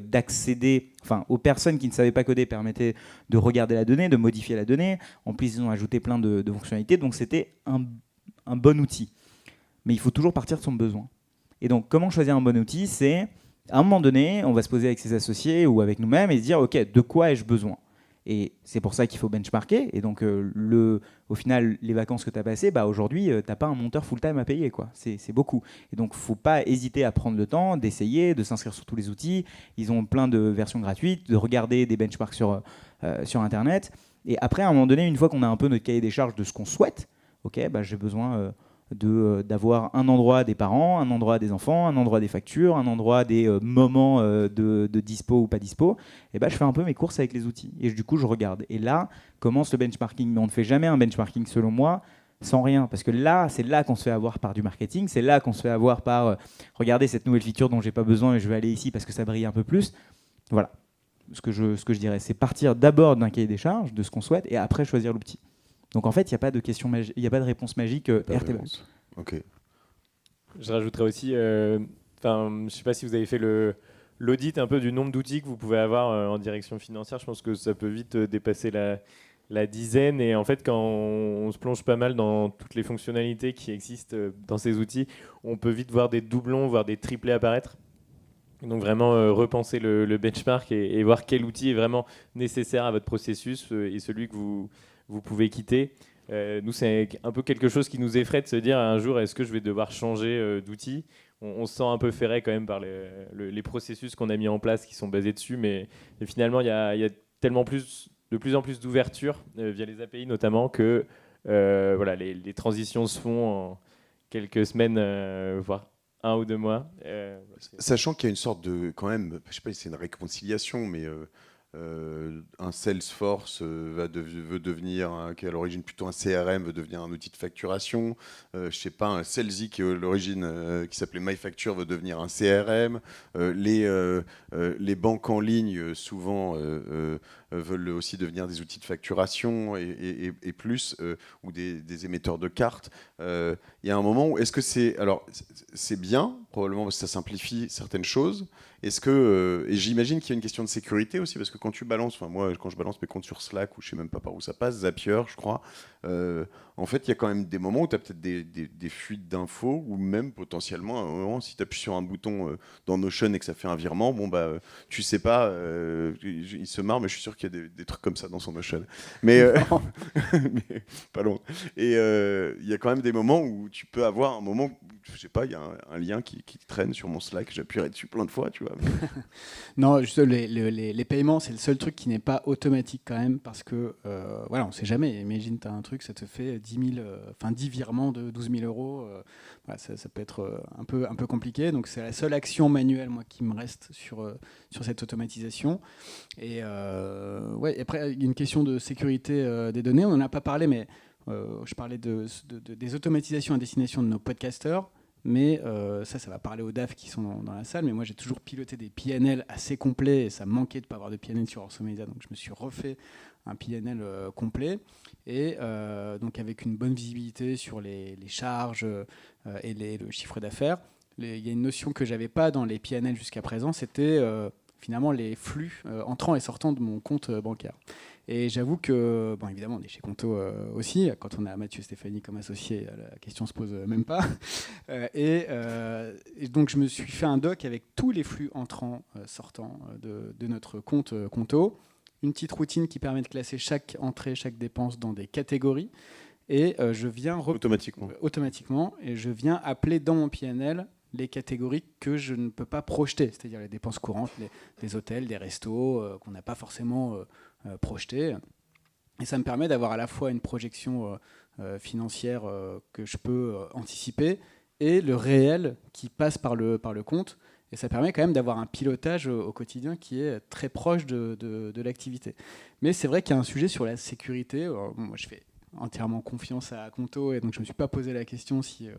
Speaker 4: d'accéder, enfin, aux personnes qui ne savaient pas coder, permettait de regarder la donnée, de modifier la donnée. En plus, ils ont ajouté plein de fonctionnalités, donc c'était un bon outil. Mais il faut toujours partir de son besoin. Et donc, comment choisir un bon outil ? C'est... À un moment donné, on va se poser avec ses associés ou avec nous-mêmes et se dire, OK, de quoi ai-je besoin ? Et c'est pour ça qu'il faut benchmarker. Et donc, au final, les vacances que tu as passées, aujourd'hui, tu n'as pas un monteur full-time à payer, quoi. C'est beaucoup. Et donc, il ne faut pas hésiter à prendre le temps d'essayer, de s'inscrire sur tous les outils. Ils ont plein de versions gratuites, de regarder des benchmarks sur Internet. Et après, à un moment donné, une fois qu'on a un peu notre cahier des charges de ce qu'on souhaite, OK, j'ai besoin... d'avoir un endroit des parents, un endroit des enfants, un endroit des factures, un endroit des moments de dispo ou pas dispo, et je fais un peu mes courses avec les outils. Et du coup, je regarde. Et là, commence le benchmarking. Mais on ne fait jamais un benchmarking, selon moi, sans rien. Parce que là, c'est là qu'on se fait avoir par du marketing. C'est là qu'on se fait avoir par regardez cette nouvelle feature dont je n'ai pas besoin et je vais aller ici parce que ça brille un peu plus. Voilà. Ce que je dirais, c'est partir d'abord d'un cahier des charges, de ce qu'on souhaite, et après choisir l'outil. Donc en fait, il n'y a pas de question il n'y a pas de réponse magique Airtable.
Speaker 1: Ok.
Speaker 3: Je rajouterais aussi, je ne sais pas si vous avez fait l'audit un peu du nombre d'outils que vous pouvez avoir en direction financière. Je pense que ça peut vite dépasser la dizaine. Et en fait, quand on se plonge pas mal dans toutes les fonctionnalités qui existent dans ces outils, on peut vite voir des doublons, voire des triplés apparaître. Donc vraiment repenser le benchmark et voir quel outil est vraiment nécessaire à votre processus et celui que vous pouvez quitter. Nous, c'est un peu quelque chose qui nous effraie de se dire un jour, est-ce que je vais devoir changer d'outil ? On se sent un peu ferré quand même par les processus qu'on a mis en place qui sont basés dessus, mais finalement, il y a tellement de plus en plus d'ouverture via les API notamment que les transitions se font en quelques semaines, voire 1 ou 2 mois.
Speaker 1: Sachant qu'il y a une sorte de, quand même, je ne sais pas si c'est une réconciliation, mais un Salesforce veut devenir, qui est à l'origine plutôt un CRM, veut devenir un outil de facturation. Je sais pas, un Salesy qui est à l'origine qui s'appelait MyFacture veut devenir un CRM. Les banques en ligne souvent veulent aussi devenir des outils de facturation et plus, ou des émetteurs de cartes. Il y a un moment où est-ce que c'est bien, probablement parce que ça simplifie certaines choses. Est-ce que et j'imagine qu'il y a une question de sécurité aussi, parce que quand tu balances, moi quand je balance mes comptes sur Slack, ou je sais même pas par où ça passe, Zapier je crois, en fait il y a quand même des moments où tu as peut-être des fuites d'infos, ou même potentiellement à un moment, si tu appuies sur un bouton dans Notion et que ça fait un virement, tu sais pas, il se marre, mais je suis sûr qu'il y a des trucs comme ça dans son Notion, mais pas loin. Et il y a quand même des moments où tu peux avoir un moment, je sais pas, il y a un lien qui traîne sur mon Slack, j'appuierai dessus plein de fois, tu vois.
Speaker 2: Non, juste les paiements, c'est le seul truc qui n'est pas automatique quand même, parce que on ne sait jamais. Imagine, tu as un truc, ça te fait 10 virements de 12 000 euros. Ça peut être un peu compliqué. Donc, c'est la seule action manuelle, moi, qui me reste sur cette automatisation. Et après, il y a une question de sécurité des données. On n'en a pas parlé, mais je parlais des automatisations à destination de nos podcasteurs. Mais ça va parler aux DAF qui sont dans la salle. Mais moi, j'ai toujours piloté des PNL assez complets et ça me manquait de ne pas avoir de PNL sur Orso Media. Donc, je me suis refait un PNL complet et donc avec une bonne visibilité sur les charges et le chiffre d'affaires. Il y a une notion que je n'avais pas dans les PNL jusqu'à présent, c'était finalement les flux entrant et sortant de mon compte bancaire. Et j'avoue que, évidemment, on est chez Conto aussi. Quand on a Mathieu Stéphanie comme associé, la question ne se pose même pas. Et donc, je me suis fait un doc avec tous les flux entrants, sortants de notre compte Conto. Une petite routine qui permet de classer chaque entrée, chaque dépense dans des catégories. Et je viens... Automatiquement. Et je viens appeler dans mon PNL les catégories que je ne peux pas projeter, c'est-à-dire les dépenses courantes, les hôtels, des restos qu'on n'a pas forcément projetés. Et ça me permet d'avoir à la fois une projection financière que je peux anticiper et le réel qui passe par le compte. Et ça permet quand même d'avoir un pilotage au quotidien qui est très proche de l'activité. Mais c'est vrai qu'il y a un sujet sur la sécurité. Moi, je fais entièrement confiance à Conto et donc je ne me suis pas posé la question si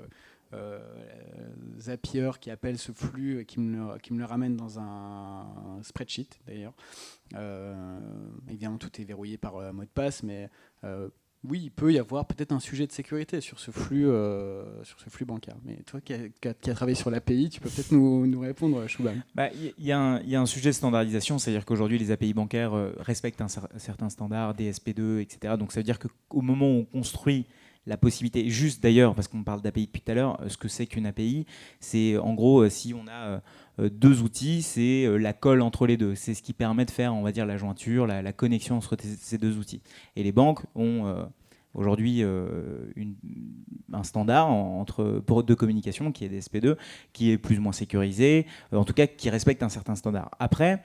Speaker 2: Zapier qui appelle ce flux et qui me le ramène dans un spreadsheet d'ailleurs. Évidemment, tout est verrouillé par mot de passe, mais oui, il peut y avoir peut-être un sujet de sécurité sur ce flux bancaire. Mais toi qui as travaillé sur l'API, tu peux peut-être nous répondre, Shubham.
Speaker 4: Il y a un sujet de standardisation, c'est-à-dire qu'aujourd'hui, les API bancaires respectent un certain standard, DSP2, etc. Donc ça veut dire qu'au moment où on construit la possibilité, juste d'ailleurs, parce qu'on parle d'API depuis tout à l'heure, ce que c'est qu'une API, c'est en gros, si on a deux outils, c'est la colle entre les deux. C'est ce qui permet de faire, on va dire, la jointure, la connexion entre ces deux outils. Et les banques ont aujourd'hui un standard de communication qui est DSP2, qui est plus ou moins sécurisé, en tout cas qui respecte un certain standard. Après,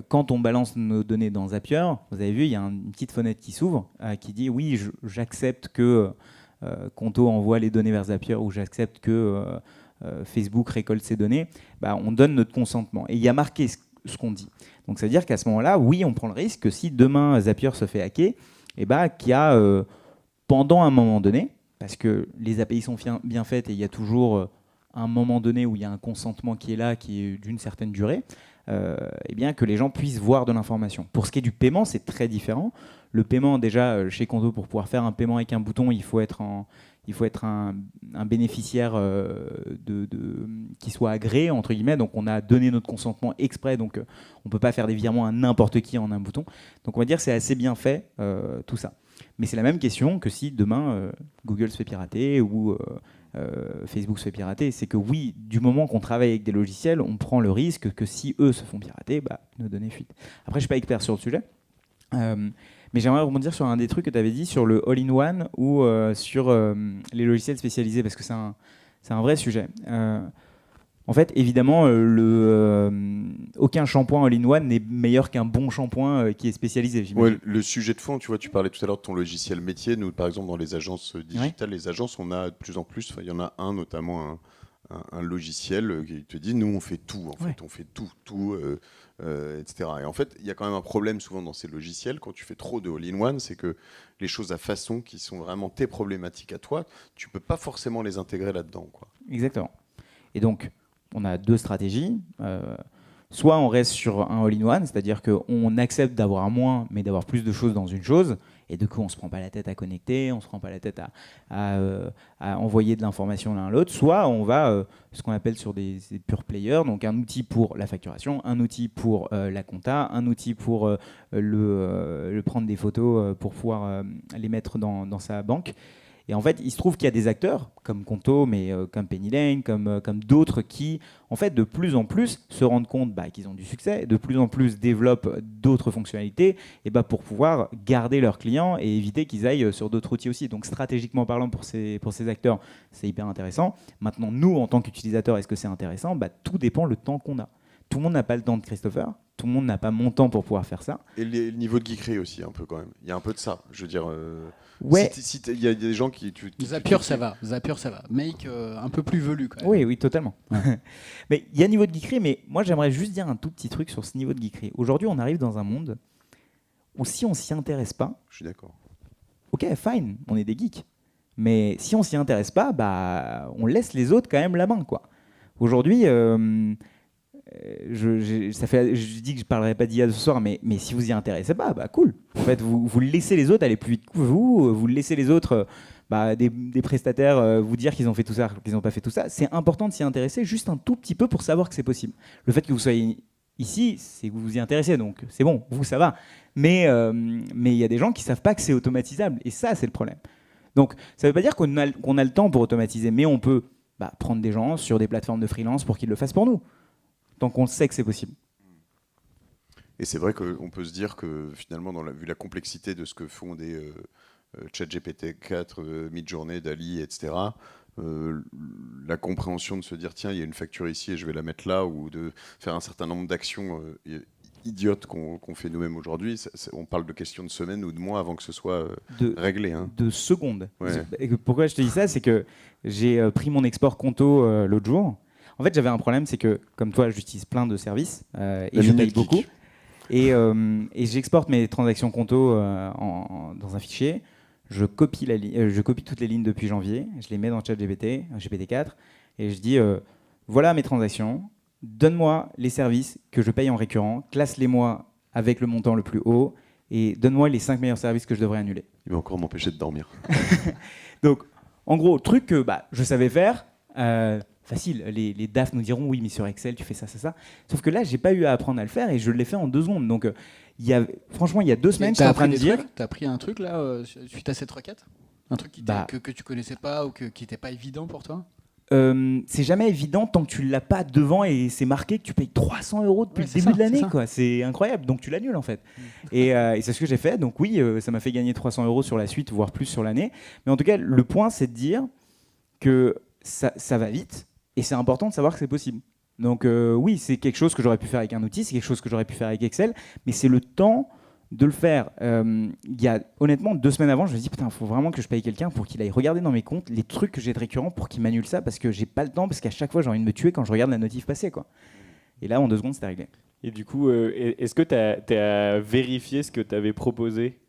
Speaker 4: quand on balance nos données dans Zapier, vous avez vu, il y a une petite fenêtre qui s'ouvre qui dit oui, j'accepte que Conto envoie les données vers Zapier ou j'accepte que Facebook récolte ces données. On donne notre consentement. Et il y a marqué ce qu'on dit. Donc ça veut dire qu'à ce moment-là, oui, on prend le risque que si demain Zapier se fait hacker, qu'il y a pendant un moment donné, parce que les API sont bien faites et il y a toujours un moment donné où il y a un consentement qui est là, qui est d'une certaine durée, que les gens puissent voir de l'information. Pour ce qui est du paiement, c'est très différent. Le paiement, déjà, chez Conto, pour pouvoir faire un paiement avec un bouton, il faut être un bénéficiaire qui soit agréé, entre guillemets. Donc, on a donné notre consentement exprès. Donc, on ne peut pas faire des virements à n'importe qui en un bouton. Donc, on va dire que c'est assez bien fait, tout ça. Mais c'est la même question que si demain, Google se fait pirater ou Facebook se fait pirater. C'est que oui, du moment qu'on travaille avec des logiciels, on prend le risque que si eux se font pirater, nos données fuitent. Après, je ne suis pas expert sur le sujet. Mais j'aimerais rebondir sur un des trucs que tu avais dit sur le all-in-one ou sur les logiciels spécialisés, parce que c'est un vrai sujet. En fait, évidemment, aucun shampoing all-in-one n'est meilleur qu'un bon shampoing qui est spécialisé.
Speaker 1: Ouais, le sujet de fond, tu vois, tu parlais tout à l'heure de ton logiciel métier. Nous, par exemple, dans les agences digitales, les agences, on a de plus en plus, il y en a un notamment, un logiciel qui te dit, nous, on fait tout, en fait, on fait tout, etc. Et en fait, il y a quand même un problème souvent dans ces logiciels, quand tu fais trop de all-in-one, c'est que les choses à façon qui sont vraiment tes problématiques à toi, tu peux pas forcément les intégrer là-dedans, quoi.
Speaker 4: Exactement. Et donc, on a deux stratégies. Soit on reste sur un all-in-one, c'est-à-dire qu'on accepte d'avoir moins, mais d'avoir plus de choses dans une chose. Et du coup, on ne se prend pas la tête à connecter, on ne se prend pas la tête à envoyer de l'information l'un à l'autre. Soit on va, ce qu'on appelle sur des pure players, donc un outil pour la facturation, un outil pour la compta, un outil pour prendre des photos pour pouvoir les mettre dans sa banque. Et en fait, il se trouve qu'il y a des acteurs, comme Conto, mais comme Penny Lane, comme d'autres, qui, en fait, de plus en plus se rendent compte qu'ils ont du succès, de plus en plus développent d'autres fonctionnalités pour pouvoir garder leurs clients et éviter qu'ils aillent sur d'autres outils aussi. Donc, stratégiquement parlant, pour ces acteurs, c'est hyper intéressant. Maintenant, nous, en tant qu'utilisateurs, est-ce que c'est intéressant ? Tout dépend le temps qu'on a. Tout le monde n'a pas le temps de Christopher. Tout le monde n'a pas mon temps pour pouvoir faire ça.
Speaker 1: Et le niveau de geekerie aussi, un peu quand même. Il y a un peu de ça. Je veux dire,
Speaker 4: ouais.
Speaker 1: Il y a des gens qui...
Speaker 2: Zapier, ça va. Make, un peu plus velu quand même.
Speaker 4: Oui, totalement. Mais il y a un niveau de geekerie, mais moi, j'aimerais juste dire un tout petit truc sur ce niveau de geekerie. Aujourd'hui, on arrive dans un monde où si on ne s'y intéresse pas...
Speaker 1: Je suis d'accord.
Speaker 4: Ok, fine, on est des geeks. Mais si on ne s'y intéresse pas, on laisse les autres quand même la main, quoi. Aujourd'hui... je dis que je ne parlerai pas d'IA ce soir, mais si vous y intéressez pas, cool. En fait, vous laissez les autres aller plus vite que vous laissez les autres, des prestataires vous dire qu'ils ont fait tout ça, qu'ils n'ont pas fait tout ça. C'est important de s'y intéresser juste un tout petit peu pour savoir que c'est possible. Le fait que vous soyez ici, c'est que vous vous y intéressez, donc c'est bon, vous, ça va. Mais il y a des gens qui ne savent pas que c'est automatisable, et ça, c'est le problème. Donc, ça ne veut pas dire qu'on a le temps pour automatiser, mais on peut prendre des gens sur des plateformes de freelance pour qu'ils le fassent pour nous. Tant qu'on sait que c'est possible.
Speaker 1: Et c'est vrai qu'on peut se dire que finalement, vu la complexité de ce que font des ChatGPT-4, Midjourney, DALL-E, etc., la compréhension de se dire tiens, il y a une facture ici et je vais la mettre là, ou de faire un certain nombre d'actions idiotes qu'on fait nous-mêmes aujourd'hui, on parle de questions de semaines ou de mois avant que ce soit réglé. Hein.
Speaker 4: De secondes.
Speaker 1: Ouais.
Speaker 4: Et pourquoi je te dis ça, c'est que j'ai pris mon export Conto l'autre jour. En fait, j'avais un problème, c'est que, comme toi, j'utilise plein de services et je paye beaucoup. Et j'exporte mes transactions Conto dans un fichier. je copie toutes les lignes depuis janvier, je les mets dans ChatGPT, GPT-4, et je dis voilà mes transactions, donne-moi les services que je paye en récurrent, classe-les-moi avec le montant le plus haut, et donne-moi les 5 meilleurs services que je devrais annuler.
Speaker 1: Il va encore m'empêcher de dormir.
Speaker 4: Donc, en gros, truc que je savais faire, facile. Les DAF nous diront oui, mais sur Excel, tu fais ça, ça, ça. Sauf que là, j'ai pas eu à apprendre à le faire et je l'ai fait en 2 secondes. Donc, franchement, il y a 2 semaines, j'étais en train de dire.
Speaker 2: T'as appris un truc là suite à cette requête? Un truc que tu connaissais pas ou qui n'était pas évident pour toi?
Speaker 4: C'est jamais évident tant que tu l'as pas devant et c'est marqué que tu payes 300 € depuis le début de l'année. C'est incroyable, donc tu l'annules en fait. Et c'est ce que j'ai fait. Donc oui, ça m'a fait gagner 300 € sur la suite, voire plus sur l'année. Mais en tout cas, le point, c'est de dire que ça va vite et c'est important de savoir que c'est possible. Donc oui, c'est quelque chose que j'aurais pu faire avec un outil, c'est quelque chose que j'aurais pu faire avec Excel, mais c'est le temps de le faire. Il y a honnêtement 2 semaines avant, je me suis dit putain, il faut vraiment que je paye quelqu'un pour qu'il aille regarder dans mes comptes les trucs que j'ai de récurrents pour qu'il m'annule ça parce que j'ai pas le temps, parce qu'à chaque fois j'ai envie de me tuer quand je regarde la notif passer, quoi. Et là, en 2 secondes, c'était réglé.
Speaker 3: Et du coup, est-ce que tu as vérifié ce que tu avais proposé,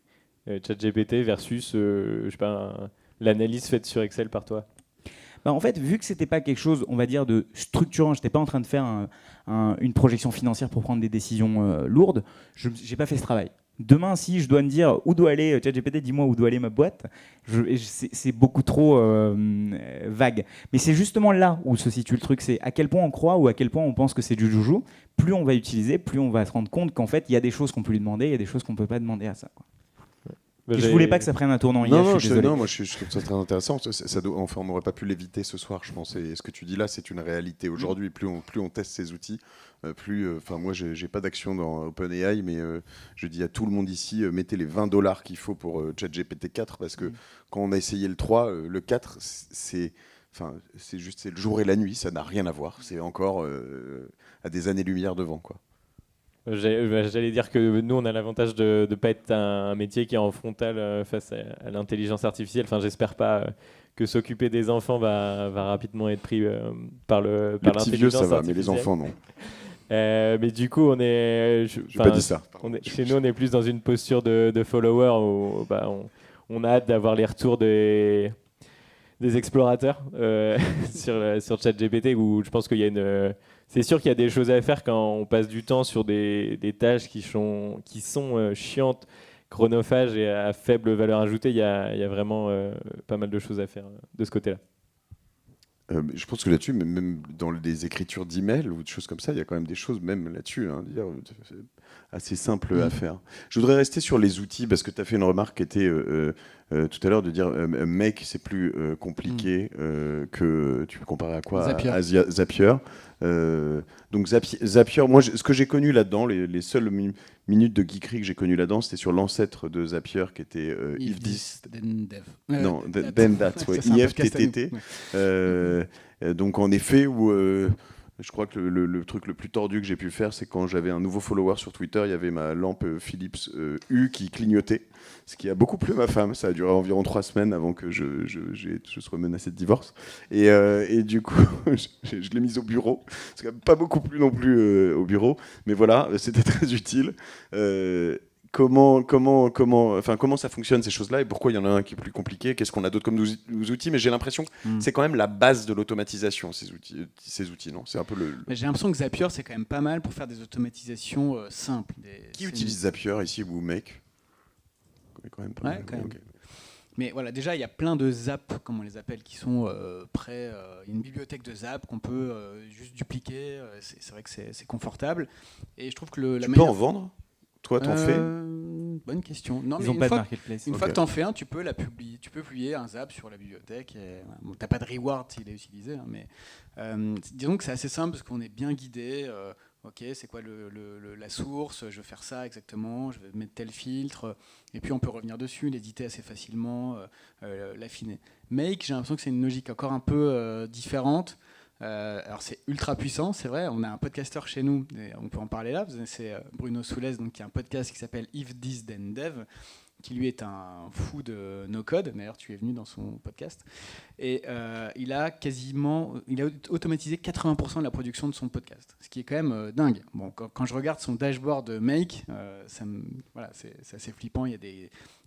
Speaker 3: ChatGPT, versus je sais pas, l'analyse faite sur Excel par toi?
Speaker 4: En fait, vu que c'était pas quelque chose, on va dire, de structurant, j'étais pas en train de faire une projection financière pour prendre des décisions lourdes, j'ai pas fait ce travail. Demain, si je dois me dire où doit aller ChatGPT, dis-moi où doit aller ma boîte, c'est beaucoup trop vague. Mais c'est justement là où se situe le truc, c'est à quel point on croit ou à quel point on pense que c'est du joujou. Plus on va utiliser, plus on va se rendre compte qu'en fait, il y a des choses qu'on peut lui demander, il y a des choses qu'on peut pas demander à ça, quoi. Je voulais pas que ça prenne un tournant hier, je suis désolé.
Speaker 1: Non, moi je trouve ça très intéressant. Enfin, on n'aurait pas pu l'éviter ce soir, je pense. Et ce que tu dis là, c'est une réalité. Aujourd'hui, plus on teste ces outils, moi, j'ai pas d'action dans OpenAI, mais je dis à tout le monde ici, mettez les $20 qu'il faut pour ChatGPT 4, parce que quand on a essayé le 3, le 4, c'est le jour et la nuit, ça n'a rien à voir. C'est encore à des années-lumière devant, quoi.
Speaker 3: J'allais dire que nous, on a l'avantage de ne pas être un métier qui est en frontal face à l'intelligence artificielle. Enfin, j'espère pas que s'occuper des enfants va rapidement être pris par l'intelligence artificielle. Les petits vieux, ça va,
Speaker 1: mais les enfants, non.
Speaker 3: Mais du coup, on est...
Speaker 1: J'ai pas dit ça.
Speaker 3: Chez nous, on est plus dans une posture de follower où on a hâte d'avoir les retours des explorateurs sur ChatGPT, où je pense qu'il y a c'est sûr qu'il y a des choses à faire quand on passe du temps sur des tâches qui sont chiantes, chronophages et à faible valeur ajoutée. Il y a vraiment pas mal de choses à faire de ce côté-là.
Speaker 1: Je pense que là-dessus, même dans les écritures d'emails ou des choses comme ça, il y a quand même des choses, même là-dessus, assez simples à faire. Je voudrais rester sur les outils, parce que tu as fait une remarque qui était tout à l'heure de dire Make, c'est plus compliqué que tu peux comparer à quoi?
Speaker 2: Zapier.
Speaker 1: À Zapier. Donc Zapier, moi, ce que j'ai connu là-dedans, les seules minutes de geekery que j'ai connues là-dedans, c'était sur l'ancêtre de Zapier qui était If This,
Speaker 2: Then Dev.
Speaker 1: Non, Then That, ouais, IFTTT. Donc en effet, je crois que le truc le plus tordu que j'ai pu faire, c'est quand j'avais un nouveau follower sur Twitter, il y avait ma lampe Philips U qui clignotait, ce qui a beaucoup plu à ma femme. Ça a duré environ 3 semaines avant que je sois menacé de divorce. Et du coup, je l'ai mise au bureau. C'est quand même pas beaucoup plu non plus au bureau, mais voilà, c'était très utile. Comment ça fonctionne ces choses-là et pourquoi il y en a un qui est plus compliqué? Qu'est-ce qu'on a d'autre comme outils? Mais j'ai l'impression que c'est quand même la base de l'automatisation, ces outils, non? C'est un peu
Speaker 2: Mais j'ai l'impression que Zapier, c'est quand même pas mal pour faire des automatisations simples.
Speaker 1: Qui utilise Zapier ici ou Make? Quand même pas mal.
Speaker 2: Quand même.
Speaker 1: Okay.
Speaker 2: Mais voilà, déjà, il y a plein de zaps, comme on les appelle, qui sont prêts. Il y a une bibliothèque de zaps qu'on peut juste dupliquer. C'est vrai que c'est confortable. Et je trouve que
Speaker 1: tu peux en vendre? Toi, t'en fais?
Speaker 2: Bonne question. Non,
Speaker 4: Ils
Speaker 2: mais
Speaker 4: n'ont pas de marketplace.
Speaker 2: Une fois que t'en fais un, tu peux publier un zap sur la bibliothèque. T'as pas de reward s'il est utilisé, hein, mais disons que c'est assez simple parce qu'on est bien guidé. Ok, c'est quoi la source? Je veux faire ça exactement. Je vais mettre tel filtre. Et puis on peut revenir dessus, l'éditer assez facilement, l'affiner. Make, j'ai l'impression que c'est une logique encore un peu différente. Alors c'est ultra puissant, c'est vrai. On a un podcasteur chez nous, et on peut en parler là. C'est Bruno Soulez, donc qui a un podcast qui s'appelle If This Then Dev, qui lui est un fou de no code. D'ailleurs, tu es venu dans son podcast. Et il a automatisé 80% de la production de son podcast, ce qui est quand même dingue. Bon, quand je regarde son dashboard Make, c'est assez flippant. Il y a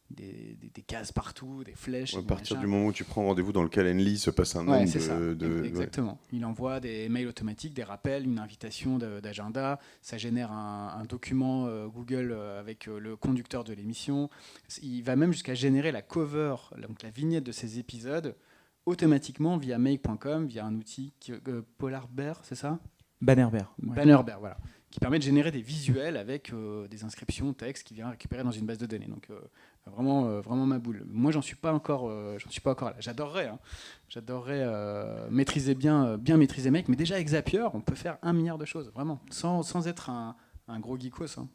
Speaker 2: des cases partout, des flèches.
Speaker 1: À
Speaker 2: des
Speaker 1: partir
Speaker 2: machins.
Speaker 1: du moment où tu prends rendez-vous dans le Calendly, se passe un
Speaker 2: Ouais,
Speaker 1: nombre
Speaker 2: c'est ça.
Speaker 1: de
Speaker 2: Exactement. Il envoie des mails automatiques, des rappels, une invitation d'agenda. Ça génère un document Google avec le conducteur de l'émission. Il va même jusqu'à générer la cover, donc la vignette de ces épisodes, automatiquement via make.com, via un outil Polar Bear, c'est ça?
Speaker 4: Bannerbear. Ouais.
Speaker 2: Bannerbear, voilà, qui permet de générer des visuels avec des inscriptions texte qui vient récupérer dans une base de données. Donc vraiment ma boule. Moi j'en suis pas encore là. J'adorerais maîtriser bien maîtriser Make, mais déjà avec Zapier on peut faire 1 milliard de choses, vraiment, sans être un gros geekos. Hein.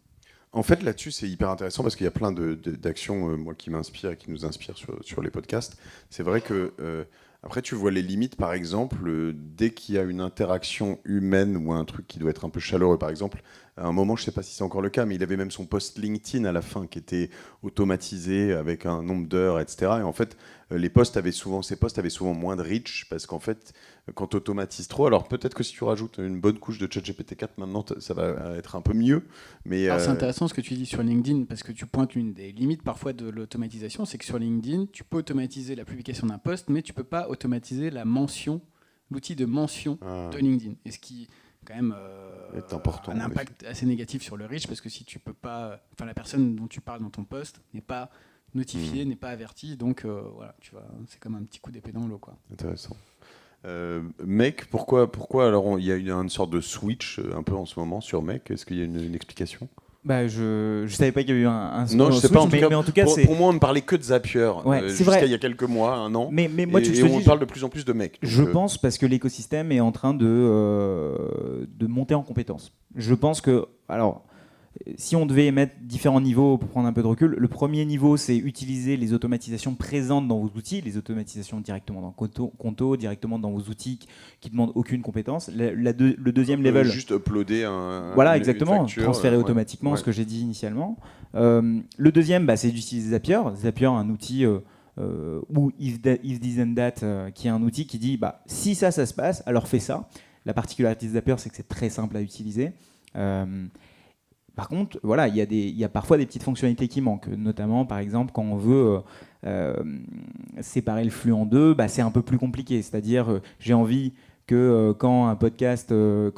Speaker 1: En fait, là-dessus, c'est hyper intéressant parce qu'il y a plein d'actions, moi, qui m'inspirent et qui nous inspirent sur les podcasts. C'est vrai que, après, tu vois les limites, par exemple, dès qu'il y a une interaction humaine ou un truc qui doit être un peu chaleureux, par exemple, à un moment, je ne sais pas si c'est encore le cas, mais il avait même son post LinkedIn à la fin qui était automatisé avec un nombre d'heures, etc. Et en fait, ces posts avaient souvent moins de reach parce qu'en fait, quand tu automatises trop, alors peut-être que si tu rajoutes une bonne couche de ChatGPT 4 maintenant, ça va être un peu mieux. Mais
Speaker 2: alors c'est intéressant ce que tu dis sur LinkedIn parce que tu pointes une des limites parfois de l'automatisation, c'est que sur LinkedIn, tu peux automatiser la publication d'un post, mais tu peux pas automatiser l'outil de mention de LinkedIn. Et ce qui quand même
Speaker 1: est important,
Speaker 2: un impact assez négatif sur le reach parce que si tu peux pas, enfin la personne dont tu parles dans ton post n'est pas notifiée, n'est pas avertie, donc voilà, tu vois, c'est comme un petit coup d'épée dans l'eau, quoi.
Speaker 1: Intéressant. Make, pourquoi alors il y a une sorte de switch un peu en ce moment sur Make? Est-ce qu'il y a une explication?
Speaker 4: Bah, je savais pas qu'il y avait eu un
Speaker 1: non, je sais
Speaker 4: switch,
Speaker 1: pas.
Speaker 4: Mais en tout cas,
Speaker 1: pour moi, on ne parlait que de Zapier
Speaker 4: Ouais,
Speaker 1: jusqu'à il y a quelques mois, 1 an.
Speaker 4: Mais moi,
Speaker 1: et on parle de plus en plus de Make.
Speaker 4: Je pense parce que l'écosystème est en train de monter en compétences. Je pense que, alors, si on devait mettre différents niveaux pour prendre un peu de recul, le premier niveau, c'est utiliser les automatisations présentes dans vos outils, les automatisations directement dans Conto, directement dans vos outils qui ne demandent aucune compétence. Le deuxième level...
Speaker 1: Juste uploader
Speaker 4: voilà, exactement,
Speaker 1: une facture,
Speaker 4: transférer automatiquement ce que j'ai dit initialement. Le deuxième, c'est d'utiliser Zapier. Zapier, un outil... ou If This and That, qui est un outil qui dit si ça se passe, alors fais ça. La particularité de Zapier, c'est que c'est très simple à utiliser. Par contre, voilà, il y a parfois des petites fonctionnalités qui manquent, notamment par exemple quand on veut séparer le flux en deux, c'est un peu plus compliqué. C'est-à-dire, j'ai envie que quand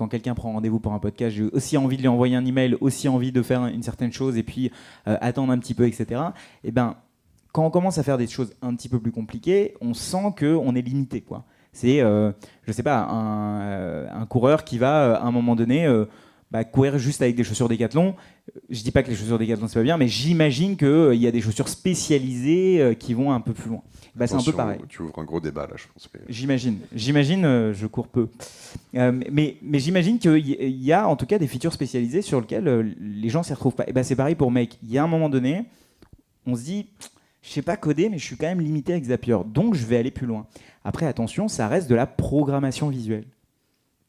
Speaker 4: quelqu'un prend rendez-vous pour un podcast, j'ai aussi envie de lui envoyer un email, aussi envie de faire une certaine chose et puis attendre un petit peu, etc. Et quand on commence à faire des choses un petit peu plus compliquées, on sent qu'on est limité, quoi. C'est, je sais pas, un coureur qui va à un moment donné courir juste avec des chaussures Decathlon. Je dis pas que les chaussures Decathlon c'est pas bien, mais j'imagine qu'il y a des chaussures spécialisées qui vont un peu plus loin. C'est un peu pareil.
Speaker 1: Tu ouvres un gros débat là, je pense.
Speaker 4: J'imagine, je cours peu. Mais j'imagine qu'il y a en tout cas des features spécialisées sur lesquelles les gens ne s'y retrouvent pas. Et c'est pareil pour Make. Il y a un moment donné, on se dit, je sais pas coder, mais je suis quand même limité avec Zapier, donc je vais aller plus loin. Après, attention, ça reste de la programmation visuelle.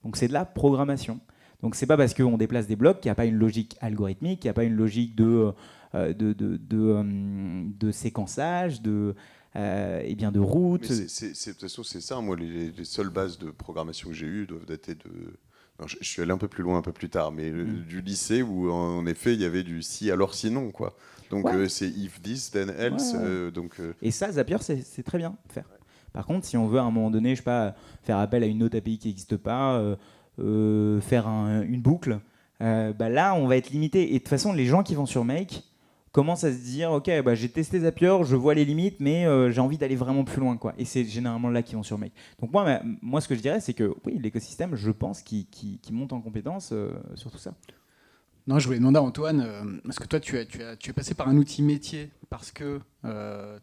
Speaker 4: Donc c'est de la programmation. Donc c'est pas parce qu'on déplace des blocs qu'il n'y a pas une logique algorithmique, qu'il n'y a pas une logique de séquençage, de route.
Speaker 1: De toute façon, c'est ça. Moi, les seules bases de programmation que j'ai eues doivent dater de... Non, je suis allé un peu plus loin, un peu plus tard, mais du lycée où, en effet, il y avait du si, alors sinon, quoi. Donc c'est if this, then else.
Speaker 4: Et ça, Zapier, c'est très bien à faire. Par contre, si on veut à un moment donné, je sais pas, faire appel à une autre API qui n'existe pas... faire une boucle, là on va être limité. Et de toute façon, les gens qui vont sur Make commencent à se dire ok, j'ai testé Zapier, je vois les limites, mais j'ai envie d'aller vraiment plus loin, quoi. Et c'est généralement là qu'ils vont sur Make. Donc moi ce que je dirais, c'est que oui, l'écosystème, je pense qu'il monte en compétence sur tout ça.
Speaker 2: Non, je voulais demander à Antoine, parce que toi, tu es passé par un outil métier parce que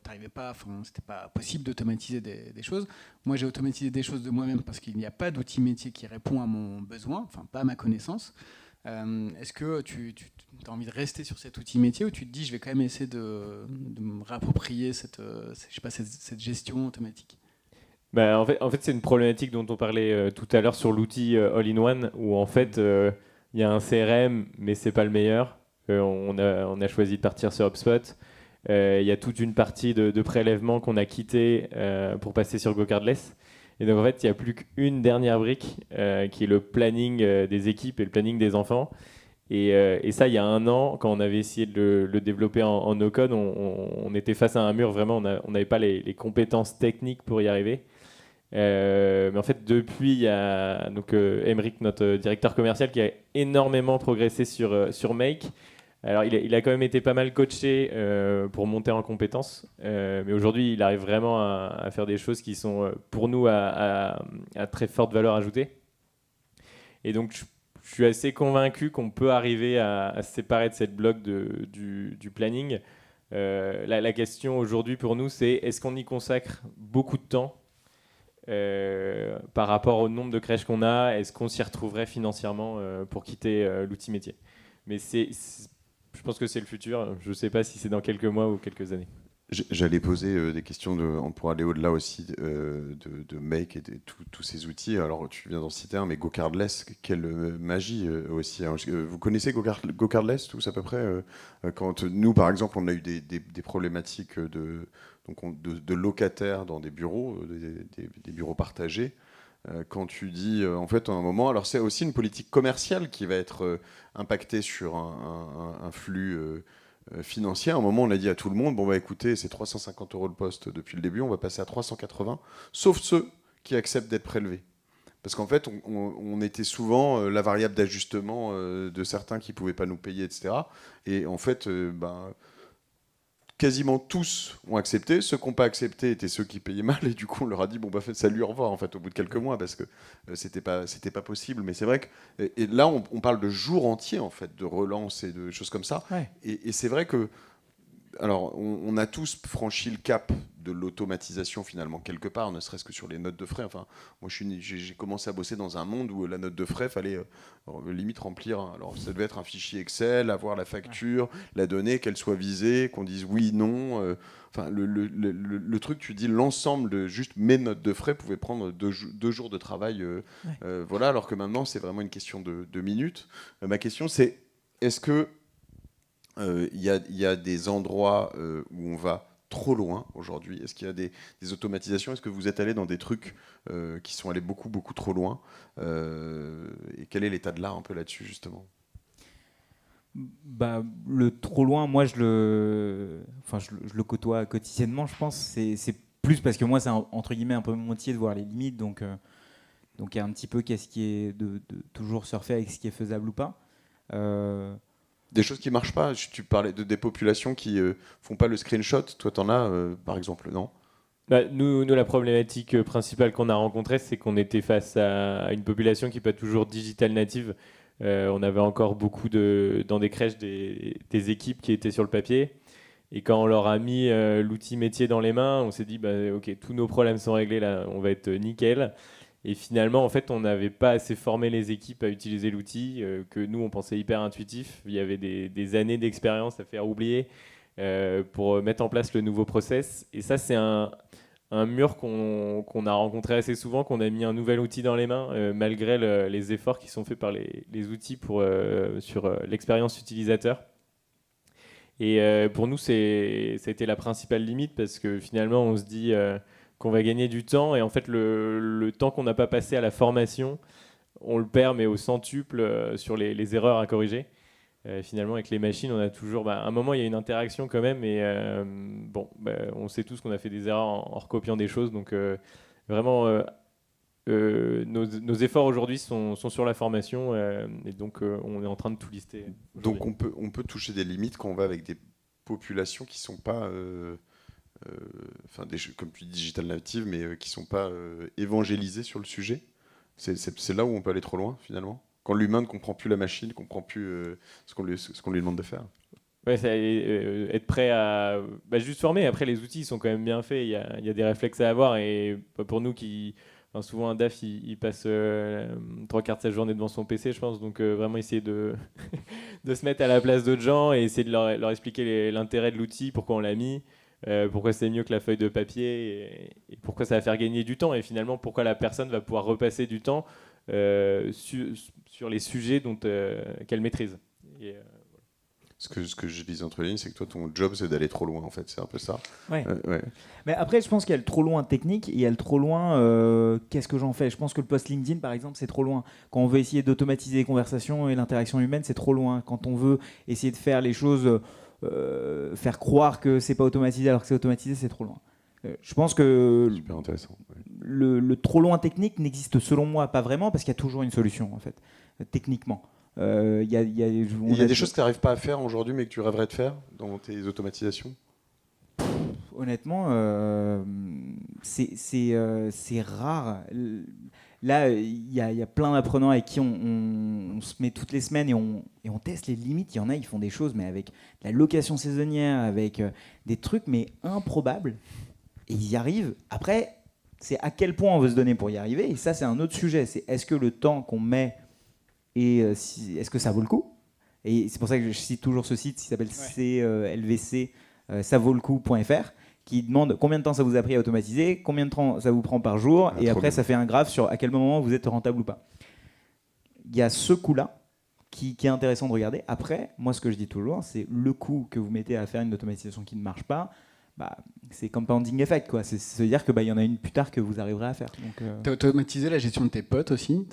Speaker 2: t'arrivais pas, c'était pas possible d'automatiser des choses. Moi, j'ai automatisé des choses de moi-même parce qu'il n'y a pas d'outil métier qui répond à mon besoin, pas à ma connaissance. Est-ce que tu as envie de rester sur cet outil métier ou tu te dis, je vais quand même essayer de me réapproprier cette gestion automatique?
Speaker 3: En fait, c'est une problématique dont on parlait tout à l'heure sur l'outil All-in-One, où en fait... il y a un CRM, mais c'est pas le meilleur. On a choisi de partir sur HubSpot. Il y a toute une partie de prélèvement qu'on a quitté pour passer sur GoCardless. Et donc en fait, il n'y a plus qu'une dernière brique qui est le planning des équipes et le planning des enfants. Et ça, il y a 1 an, quand on avait essayé de le développer en no-code, on était face à un mur, vraiment, on n'avait pas les compétences techniques pour y arriver. Mais en fait, depuis, il y a donc, Emeric, notre directeur commercial, qui a énormément progressé sur Make. Alors, il a quand même été pas mal coaché pour monter en compétences, mais aujourd'hui, il arrive vraiment à faire des choses qui sont, pour nous, à très forte valeur ajoutée. Et donc, je suis assez convaincu qu'on peut arriver à se séparer de cette bloc du planning. La question aujourd'hui pour nous, c'est est-ce qu'on y consacre beaucoup de temps par rapport au nombre de crèches qu'on a? Est-ce qu'on s'y retrouverait financièrement pour quitter l'outil métier? Mais je pense que c'est le futur. Je ne sais pas si c'est dans quelques mois ou quelques années.
Speaker 1: J'allais poser des questions pour aller au-delà aussi de Make et de tous ces outils. Alors, tu viens d'en citer un, mais GoCardless, quelle magie aussi. Alors, vous connaissez GoCardless tous à peu près quand nous, par exemple, on a eu des problématiques de locataires dans des bureaux, des bureaux partagés. Quand tu dis, en fait, à un moment, alors c'est aussi une politique commerciale qui va être impactée sur un flux financier. À un moment, on a dit à tout le monde, bon, bah écoutez, c'est 350 € le poste depuis le début, on va passer à 380, sauf ceux qui acceptent d'être prélevés. Parce qu'en fait, on était souvent la variable d'ajustement de certains qui ne pouvaient pas nous payer, etc. Et en fait, quasiment tous ont accepté. Ceux qui n'ont pas accepté étaient ceux qui payaient mal. Et du coup, on leur a dit, bon, bah, salut, au revoir, en fait, au bout de quelques mois, parce que c'était pas possible. Mais c'est vrai que et là, on parle de jours entiers, en fait, de relance et de choses comme ça.
Speaker 2: Ouais.
Speaker 1: Et c'est vrai que alors, on a tous franchi le cap de l'automatisation finalement quelque part, ne serait-ce que sur les notes de frais. Enfin, moi, j'ai commencé à bosser dans un monde où la note de frais fallait limite remplir. Alors, ça devait être un fichier Excel, avoir la facture, la donnée, qu'elle soit visée, qu'on dise oui, non. Enfin, le truc, tu dis l'ensemble de juste mes notes de frais pouvait prendre 2 jours de travail. Voilà, alors que maintenant, c'est vraiment une question de minutes. Ma question, c'est est-ce que il y a des endroits où on va trop loin aujourd'hui? Est-ce qu'il y a des automatisations? Est-ce que vous êtes allé dans des trucs qui sont allés beaucoup, beaucoup trop loin? Et quel est l'état de l'art un peu là-dessus, justement?
Speaker 4: Bah, le trop loin, moi, je le côtoie quotidiennement, je pense. C'est plus parce que moi, c'est entre guillemets un peu mon métier de voir les limites. Donc, il y a un petit peu qu'est-ce qui est de toujours surfer avec ce qui est faisable ou pas.
Speaker 1: Des choses qui ne marchent pas. Tu parlais des populations qui font pas le screenshot. Toi, tu en as, par exemple, non?
Speaker 3: Bah, nous, la problématique principale qu'on a rencontrée, c'est qu'on était face à une population qui n'est pas toujours digital native. On avait encore beaucoup dans des crèches des équipes qui étaient sur le papier. Et quand on leur a mis l'outil métier dans les mains, on s'est dit, bah, ok, tous nos problèmes sont réglés, là, on va être nickel. Et finalement, en fait, on n'avait pas assez formé les équipes à utiliser l'outil, que nous, on pensait hyper intuitif. Il y avait des années d'expérience à faire oublier pour mettre en place le nouveau process. Et ça, c'est un mur qu'on a rencontré assez souvent, qu'on a mis un nouvel outil dans les mains, malgré les efforts qui sont faits par les outils sur l'expérience utilisateur. Et pour nous, c'était la principale limite, parce que finalement, on se dit qu'on va gagner du temps, et en fait, le temps qu'on n'a pas passé à la formation, on le perd, mais au centuple sur les erreurs à corriger. Finalement, avec les machines, on a toujours... à un moment, il y a une interaction quand même, et on sait tous qu'on a fait des erreurs en recopiant des choses. Donc, vraiment, nos efforts aujourd'hui sont sur la formation, et donc on est en train de tout lister.
Speaker 1: Donc, on peut toucher des limites quand on va avec des populations qui ne sont pas... comme tu dis, digital native, mais qui ne sont pas évangélisées sur le sujet. C'est là où on peut aller trop loin, finalement. Quand l'humain ne comprend plus la machine, ne comprend plus ce qu'on lui demande de faire.
Speaker 3: Ouais, être prêt à juste former. Après, les outils sont quand même bien faits. Il y a des réflexes à avoir. Et pour nous, souvent un DAF, il passe 3/4 de sa journée devant son PC, je pense. Donc vraiment essayer de se mettre à la place d'autres gens et essayer de leur expliquer l'intérêt de l'outil, pourquoi on l'a mis, pourquoi c'est mieux que la feuille de papier, et pourquoi ça va faire gagner du temps. Et finalement, pourquoi la personne va pouvoir repasser du temps sur les sujets qu'elle maîtrise.
Speaker 1: Ce que je disais entre les lignes, c'est que toi, ton job, c'est d'aller trop loin, en fait. C'est un peu ça.
Speaker 5: Ouais.
Speaker 1: Ouais.
Speaker 5: Mais après, je pense qu'il y a le trop loin technique et il y a le trop loin qu'est-ce que j'en fais. Je pense que le post LinkedIn, par exemple, c'est trop loin. Quand on veut essayer d'automatiser les conversations et l'interaction humaine, c'est trop loin. Quand on veut essayer de faire les choses, faire croire que c'est pas automatisé alors que c'est automatisé, c'est trop loin. Je pense que
Speaker 1: Super intéressant. Ouais.
Speaker 5: le trop loin technique n'existe selon moi pas vraiment parce qu'il y a toujours une solution, en fait, techniquement. Il y a
Speaker 1: des choses que tu n'arrives pas à faire aujourd'hui, mais que tu rêverais de faire dans tes automatisations.
Speaker 5: Honnêtement, c'est rare. Là, il y a plein d'apprenants avec qui on se met toutes les semaines et on teste les limites. Il y en a, ils font des choses, mais avec la location saisonnière, avec des trucs, mais improbables. Et ils y arrivent. Après, c'est à quel point on veut se donner pour y arriver. Et ça, c'est un autre sujet. C'est est-ce que le temps qu'on met est-ce que ça vaut le coup? Et c'est pour ça que je cite toujours ce site qui s'appelle CLVC, savautlecoup.fr, qui demande combien de temps ça vous a pris à automatiser, combien de temps ça vous prend par jour, et après ça fait un graphe sur à quel moment vous êtes rentable ou pas. Il y a ce coût-là qui est intéressant de regarder. Après, moi ce que je dis toujours, c'est le coût que vous mettez à faire une automatisation qui ne marche pas, c'est compounding effect, quoi. C'est se dire que y en a une plus tard que vous arriverez à faire.
Speaker 2: T'as automatisé la gestion de tes potes aussi?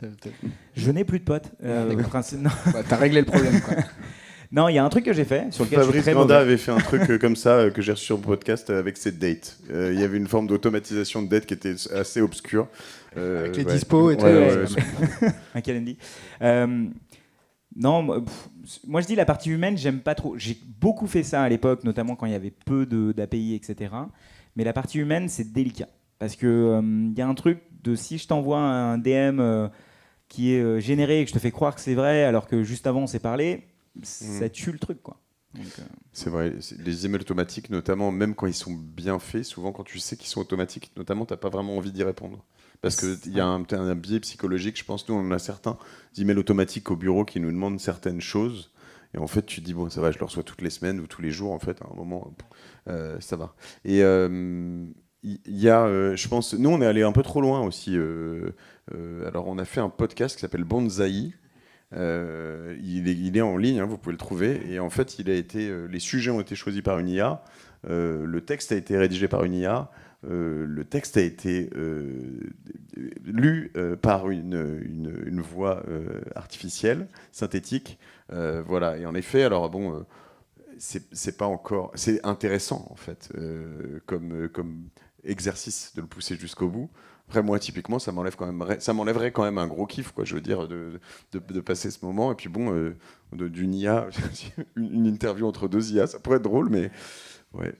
Speaker 5: Je n'ai plus de potes.
Speaker 2: T'as réglé le problème, quoi.
Speaker 5: Non, il y a un truc que j'ai fait sur lequel
Speaker 1: Fabrice
Speaker 5: je suis très
Speaker 1: Granda
Speaker 5: mauvais.
Speaker 1: avait fait un truc comme ça que j'ai reçu sur le podcast avec ses dates. Il y avait une forme d'automatisation de dates qui était assez obscure.
Speaker 2: Avec les dispos et tout.
Speaker 5: Un calendrier. Non, moi je dis la partie humaine, j'aime pas trop. J'ai beaucoup fait ça à l'époque, notamment quand il y avait peu d'API, etc. Mais la partie humaine, c'est délicat. Parce qu'il y a un truc de si je t'envoie un DM qui est généré et que je te fais croire que c'est vrai alors que juste avant on s'est parlé, ça tue le truc, quoi. Donc,
Speaker 1: c'est vrai, les emails automatiques, notamment, même quand ils sont bien faits, souvent quand tu sais qu'ils sont automatiques, notamment, tu n'as pas vraiment envie d'y répondre. Parce qu'il y a un biais psychologique, je pense. Nous, on a certains emails automatiques au bureau qui nous demandent certaines choses. Et en fait, tu te dis, bon, ça va, je le reçois toutes les semaines ou tous les jours. En fait, à un moment, ça va. Et il y a, je pense, nous, on est allé un peu trop loin aussi. Alors, on a fait un podcast qui s'appelle Bonsaï. Il est en ligne, hein, vous pouvez le trouver. Et en fait, les sujets ont été choisis par une IA. Le texte a été rédigé par une IA. Le texte a été lu par une voix artificielle, synthétique. Voilà. Et en effet, alors bon, c'est pas encore, c'est intéressant en fait, comme exercice de le pousser jusqu'au bout. Après, moi, typiquement, ça m'enlèverait quand même un gros kiff, quoi. Je veux dire, de passer ce moment. Et puis bon, d'une IA, une interview entre deux IA, ça pourrait être drôle, mais ouais.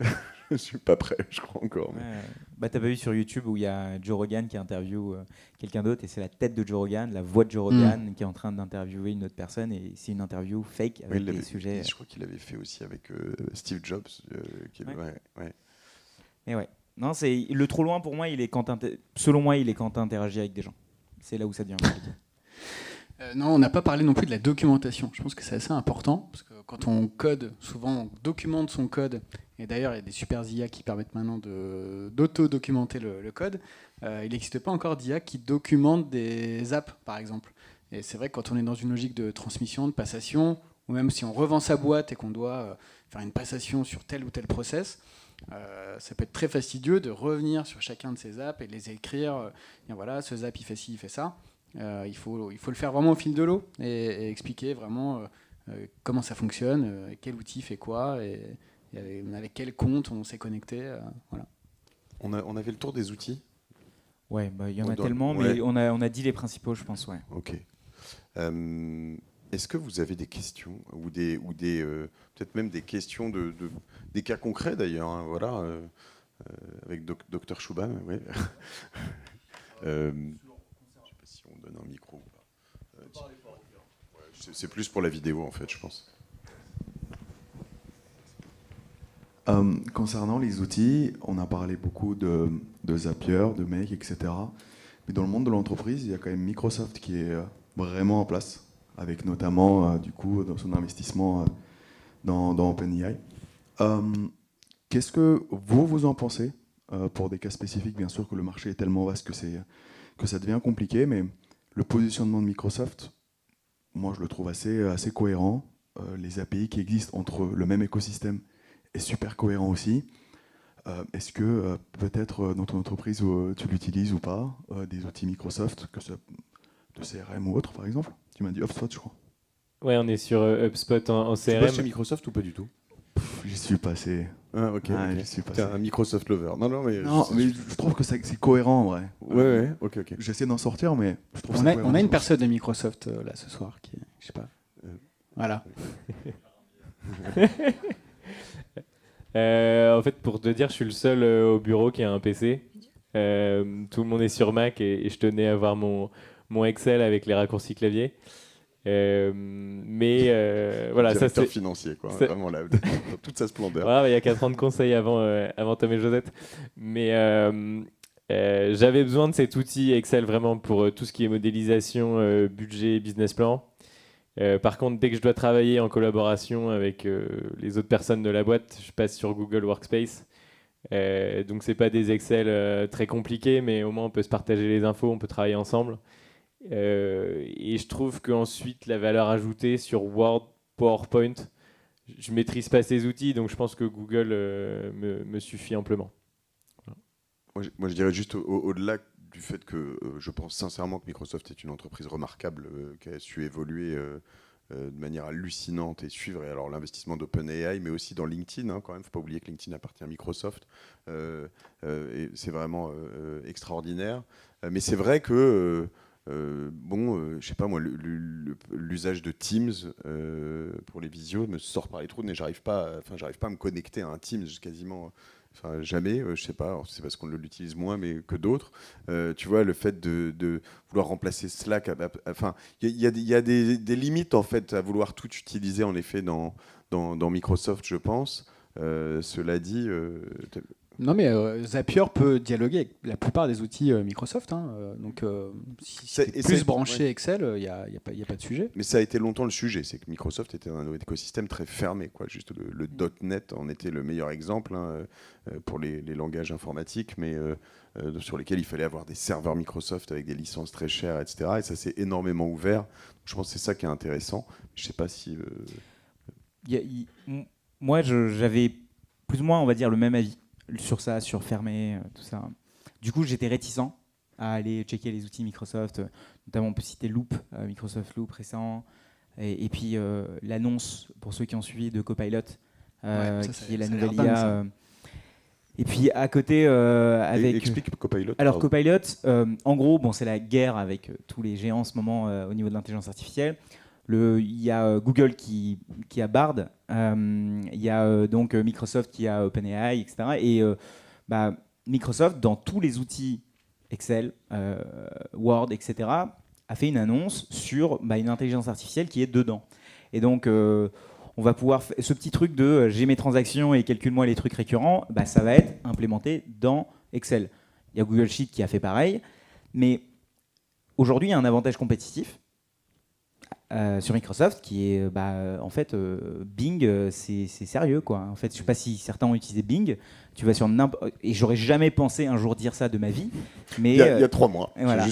Speaker 1: Je suis pas prêt, je crois encore. Mais...
Speaker 5: t'as pas vu sur YouTube où il y a Joe Rogan qui interviewe quelqu'un d'autre et c'est la tête de Joe Rogan, la voix de Joe Rogan qui est en train d'interviewer une autre personne et c'est une interview fake avec des sujets.
Speaker 1: Je crois qu'il avait fait aussi avec Steve Jobs.
Speaker 5: Et ouais. Non, c'est le trop loin pour moi. Selon moi, il est quand t'interagis avec des gens. C'est là où ça devient compliqué.
Speaker 2: Non, on n'a pas parlé non plus de la documentation. Je pense que c'est assez important, parce que quand on code, souvent on documente son code, et d'ailleurs il y a des super IA qui permettent maintenant d'auto-documenter le code. Il n'existe pas encore d'IA qui documente des apps, par exemple. Et c'est vrai que quand on est dans une logique de transmission, de passation, ou même si on revend sa boîte et qu'on doit faire une passation sur tel ou tel process, ça peut être très fastidieux de revenir sur chacun de ces apps et de les écrire. Et voilà, ce zap il fait ci, il fait ça. Il faut le faire vraiment au fil de l'eau et expliquer vraiment comment ça fonctionne, quel outil fait quoi et avec quel compte on s'est connecté. Voilà.
Speaker 1: On avait le tour des outils.
Speaker 5: Ouais, il y en a tellement, mais on a dit les principaux, je pense. Ouais.
Speaker 1: Ok. Est-ce que vous avez des questions ou peut-être même des questions des cas concrets d'ailleurs, hein, voilà, avec Dr Chouba, ouais. Si on donne un micro ou pas. C'est plus pour la vidéo en fait, je pense.
Speaker 6: Concernant les outils, on a parlé beaucoup de Zapier, de Make, etc. Mais dans le monde de l'entreprise, il y a quand même Microsoft qui est vraiment en place, avec notamment du coup dans son investissement dans OpenAI. Qu'est-ce que vous en pensez pour des cas spécifiques, bien sûr que le marché est tellement vaste que ça devient compliqué, mais le positionnement de Microsoft, moi je le trouve assez cohérent. les API qui existent entre le même écosystème est super cohérent aussi. Est-ce que peut-être dans ton entreprise tu l'utilises ou pas, des outils Microsoft, que ce de CRM ou autre par exemple? Tu m'as dit HubSpot, je crois.
Speaker 3: Ouais, on est sur HubSpot en
Speaker 1: Tu bosses chez
Speaker 3: CRM.
Speaker 1: Microsoft ou pas du tout?
Speaker 6: J'y suis passé.
Speaker 1: Ah, ok.
Speaker 6: Ah,
Speaker 1: ok.
Speaker 6: j'y suis
Speaker 1: T'es
Speaker 6: passé.
Speaker 1: un Microsoft lover. Non, mais.
Speaker 6: Non, mais je trouve que c'est cohérent en vrai.
Speaker 1: Ouais, ok.
Speaker 6: J'essaie d'en sortir, mais je trouve
Speaker 2: On
Speaker 6: ça
Speaker 2: a,
Speaker 6: cohérent.
Speaker 2: on a une personne de Microsoft là ce soir qui, je sais pas. Voilà.
Speaker 3: En fait, pour te dire, je suis le seul au bureau qui a un PC. Tout le monde est sur Mac et je tenais à avoir mon Excel avec les raccourcis clavier. Mais voilà, ça
Speaker 1: Directeur
Speaker 3: c'est.
Speaker 1: financier, quoi.
Speaker 3: c'est-
Speaker 1: Vraiment, là, dans toute sa splendeur.
Speaker 3: Ouais, il y a 4 ans de conseils avant Tom et Josette. Mais j'avais besoin de cet outil Excel vraiment pour tout ce qui est modélisation, budget, business plan. Par contre, dès que je dois travailler en collaboration avec les autres personnes de la boîte, je passe sur Google Workspace. Donc, c'est pas des Excel très compliqués, mais au moins on peut se partager les infos, on peut travailler ensemble. Et je trouve qu'ensuite, la valeur ajoutée sur Word, PowerPoint, je maîtrise pas ces outils, donc je pense que Google me suffit amplement.
Speaker 1: Moi, je dirais juste au-delà du fait que je pense sincèrement que Microsoft est une entreprise remarquable qui a su évoluer de manière hallucinante et suivre. Et alors l'investissement d'OpenAI, mais aussi dans LinkedIn, hein, quand même. Il ne faut pas oublier que LinkedIn appartient à Microsoft. Et c'est vraiment extraordinaire. Mais c'est vrai que je sais pas moi, l'usage de Teams pour les visios me sort par les trous, mais j'arrive pas à me connecter à un Teams quasiment. Enfin, jamais, je sais pas, alors c'est parce qu'on l'utilise moins mais que d'autres. Tu vois, le fait de vouloir remplacer Slack, enfin, il y a des limites en fait à vouloir tout utiliser en effet dans Microsoft, je pense. Cela dit,
Speaker 2: Non, mais Zapier peut dialoguer avec la plupart des outils Microsoft. Donc, si
Speaker 1: C'est-
Speaker 2: c'est
Speaker 1: et
Speaker 2: plus
Speaker 1: c'est-
Speaker 2: branché
Speaker 1: ouais.
Speaker 2: Excel, il n'y a pas de sujet.
Speaker 1: mais ça a été longtemps le sujet, c'est que Microsoft était un écosystème très fermé, quoi. Juste le .NET en était le meilleur exemple hein, pour les langages informatiques, mais sur lesquels il fallait avoir des serveurs Microsoft avec des licences très chères, etc. Et ça s'est énormément ouvert. Je pense que c'est ça qui est intéressant. Je sais pas si...
Speaker 5: Moi, j'avais plus ou moins, on va dire, le même avis sur ça, sur fermer, tout ça. Du coup, j'étais réticent à aller checker les outils Microsoft. Notamment, on peut citer Loop, Microsoft Loop récent. Et puis, l'annonce, pour ceux qui ont suivi, de Copilot,
Speaker 2: Ça,
Speaker 5: qui est la
Speaker 2: ça a l'air
Speaker 5: nouvelle
Speaker 2: dingue,
Speaker 5: IA.
Speaker 2: ça.
Speaker 5: Et puis, à côté, avec...
Speaker 1: Explique Copilot.
Speaker 5: Alors
Speaker 1: pardon.
Speaker 5: Copilot, en gros, bon, c'est la guerre avec tous les géants en ce moment au niveau de l'intelligence artificielle. Il y a Google qui a Bard, il y a donc Microsoft qui a OpenAI, etc. Et Microsoft, dans tous les outils Excel, Word, etc., a fait une annonce sur une intelligence artificielle qui est dedans. Et donc, on va pouvoir ce petit truc de j'ai mes transactions et calcule-moi les trucs récurrents, ça va être implémenté dans Excel. Il y a Google Sheet qui a fait pareil, mais aujourd'hui, il y a un avantage compétitif sur Microsoft qui est en fait Bing, c'est sérieux quoi. En fait, je sais pas si certains ont utilisé Bing. Tu vas sur et j'aurais jamais pensé un jour dire ça de ma vie, mais
Speaker 1: Il y a 3 mois.
Speaker 5: voilà.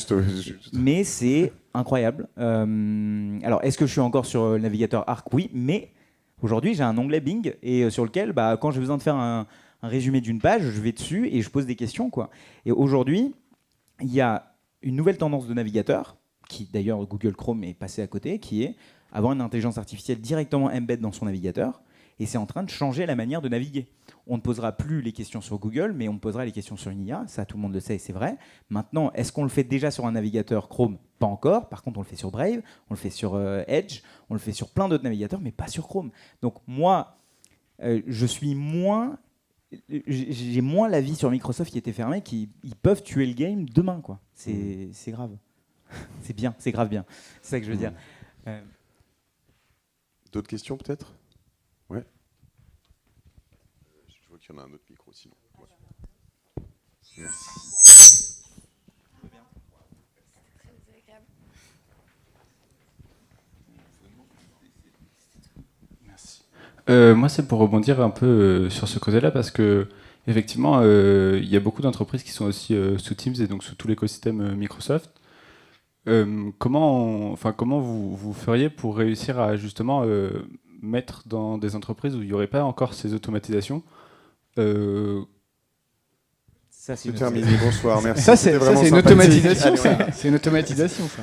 Speaker 5: Mais c'est incroyable. Alors, est-ce que je suis encore sur le navigateur Arc? Oui, mais aujourd'hui, j'ai un onglet Bing et sur lequel, quand j'ai besoin de faire un résumé d'une page, je vais dessus et je pose des questions, quoi. Et aujourd'hui, il y a une nouvelle tendance de navigateur, qui d'ailleurs Google Chrome est passé à côté, qui est avoir une intelligence artificielle directement embed dans son navigateur. Et c'est en train de changer la manière de naviguer. On ne posera plus les questions sur Google, mais on posera les questions sur une IA. Ça, tout le monde le sait et c'est vrai. Maintenant, est-ce qu'on le fait déjà sur un navigateur Chrome? Pas encore. Par contre, on le fait sur Brave, on le fait sur Edge, on le fait sur plein d'autres navigateurs, mais pas sur Chrome. Donc moi, j'ai moins l'avis sur Microsoft qui était fermé, ils peuvent tuer le game demain, quoi. C'est grave. C'est bien, c'est grave bien. C'est ça que je veux dire.
Speaker 1: D'autres questions peut-être? Ouais. Je vois qu'il y en a un autre micro sinon. Ouais. Merci.
Speaker 7: Moi, c'est pour rebondir un peu sur ce côté-là, parce que effectivement, il y a beaucoup d'entreprises qui sont aussi sous Teams et donc sous tout l'écosystème Microsoft. Comment vous feriez pour réussir à justement mettre dans des entreprises où il n'y aurait pas encore ces automatisations.
Speaker 4: Ça,
Speaker 1: C'est terminé, bonsoir, merci.
Speaker 2: Ça,
Speaker 1: C'était
Speaker 2: c'est
Speaker 1: vraiment
Speaker 2: une
Speaker 1: sympathique.
Speaker 2: automatisation,
Speaker 1: Allez,
Speaker 2: ça. C'est une automatisation, ça.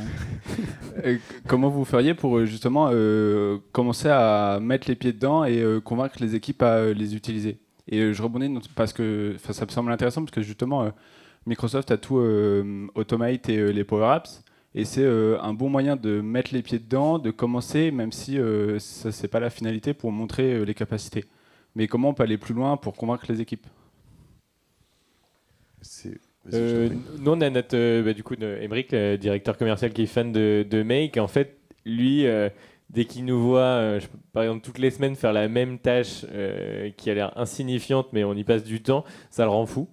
Speaker 7: Comment vous feriez pour justement commencer à mettre les pieds dedans et convaincre les équipes à les utiliser? Et je rebondis parce que ça me semble intéressant parce que justement Microsoft a tout Automate et les Power Apps et c'est un bon moyen de mettre les pieds dedans, de commencer même si ça c'est pas la finalité pour montrer les capacités. Mais comment on peut aller plus loin pour convaincre les équipes?
Speaker 3: Nous, on a notre, du coup, Émeric, le directeur commercial qui est fan de Make. En fait, lui, dès qu'il nous voit, par exemple, toutes les semaines faire la même tâche qui a l'air insignifiante, mais on y passe du temps, ça le rend fou.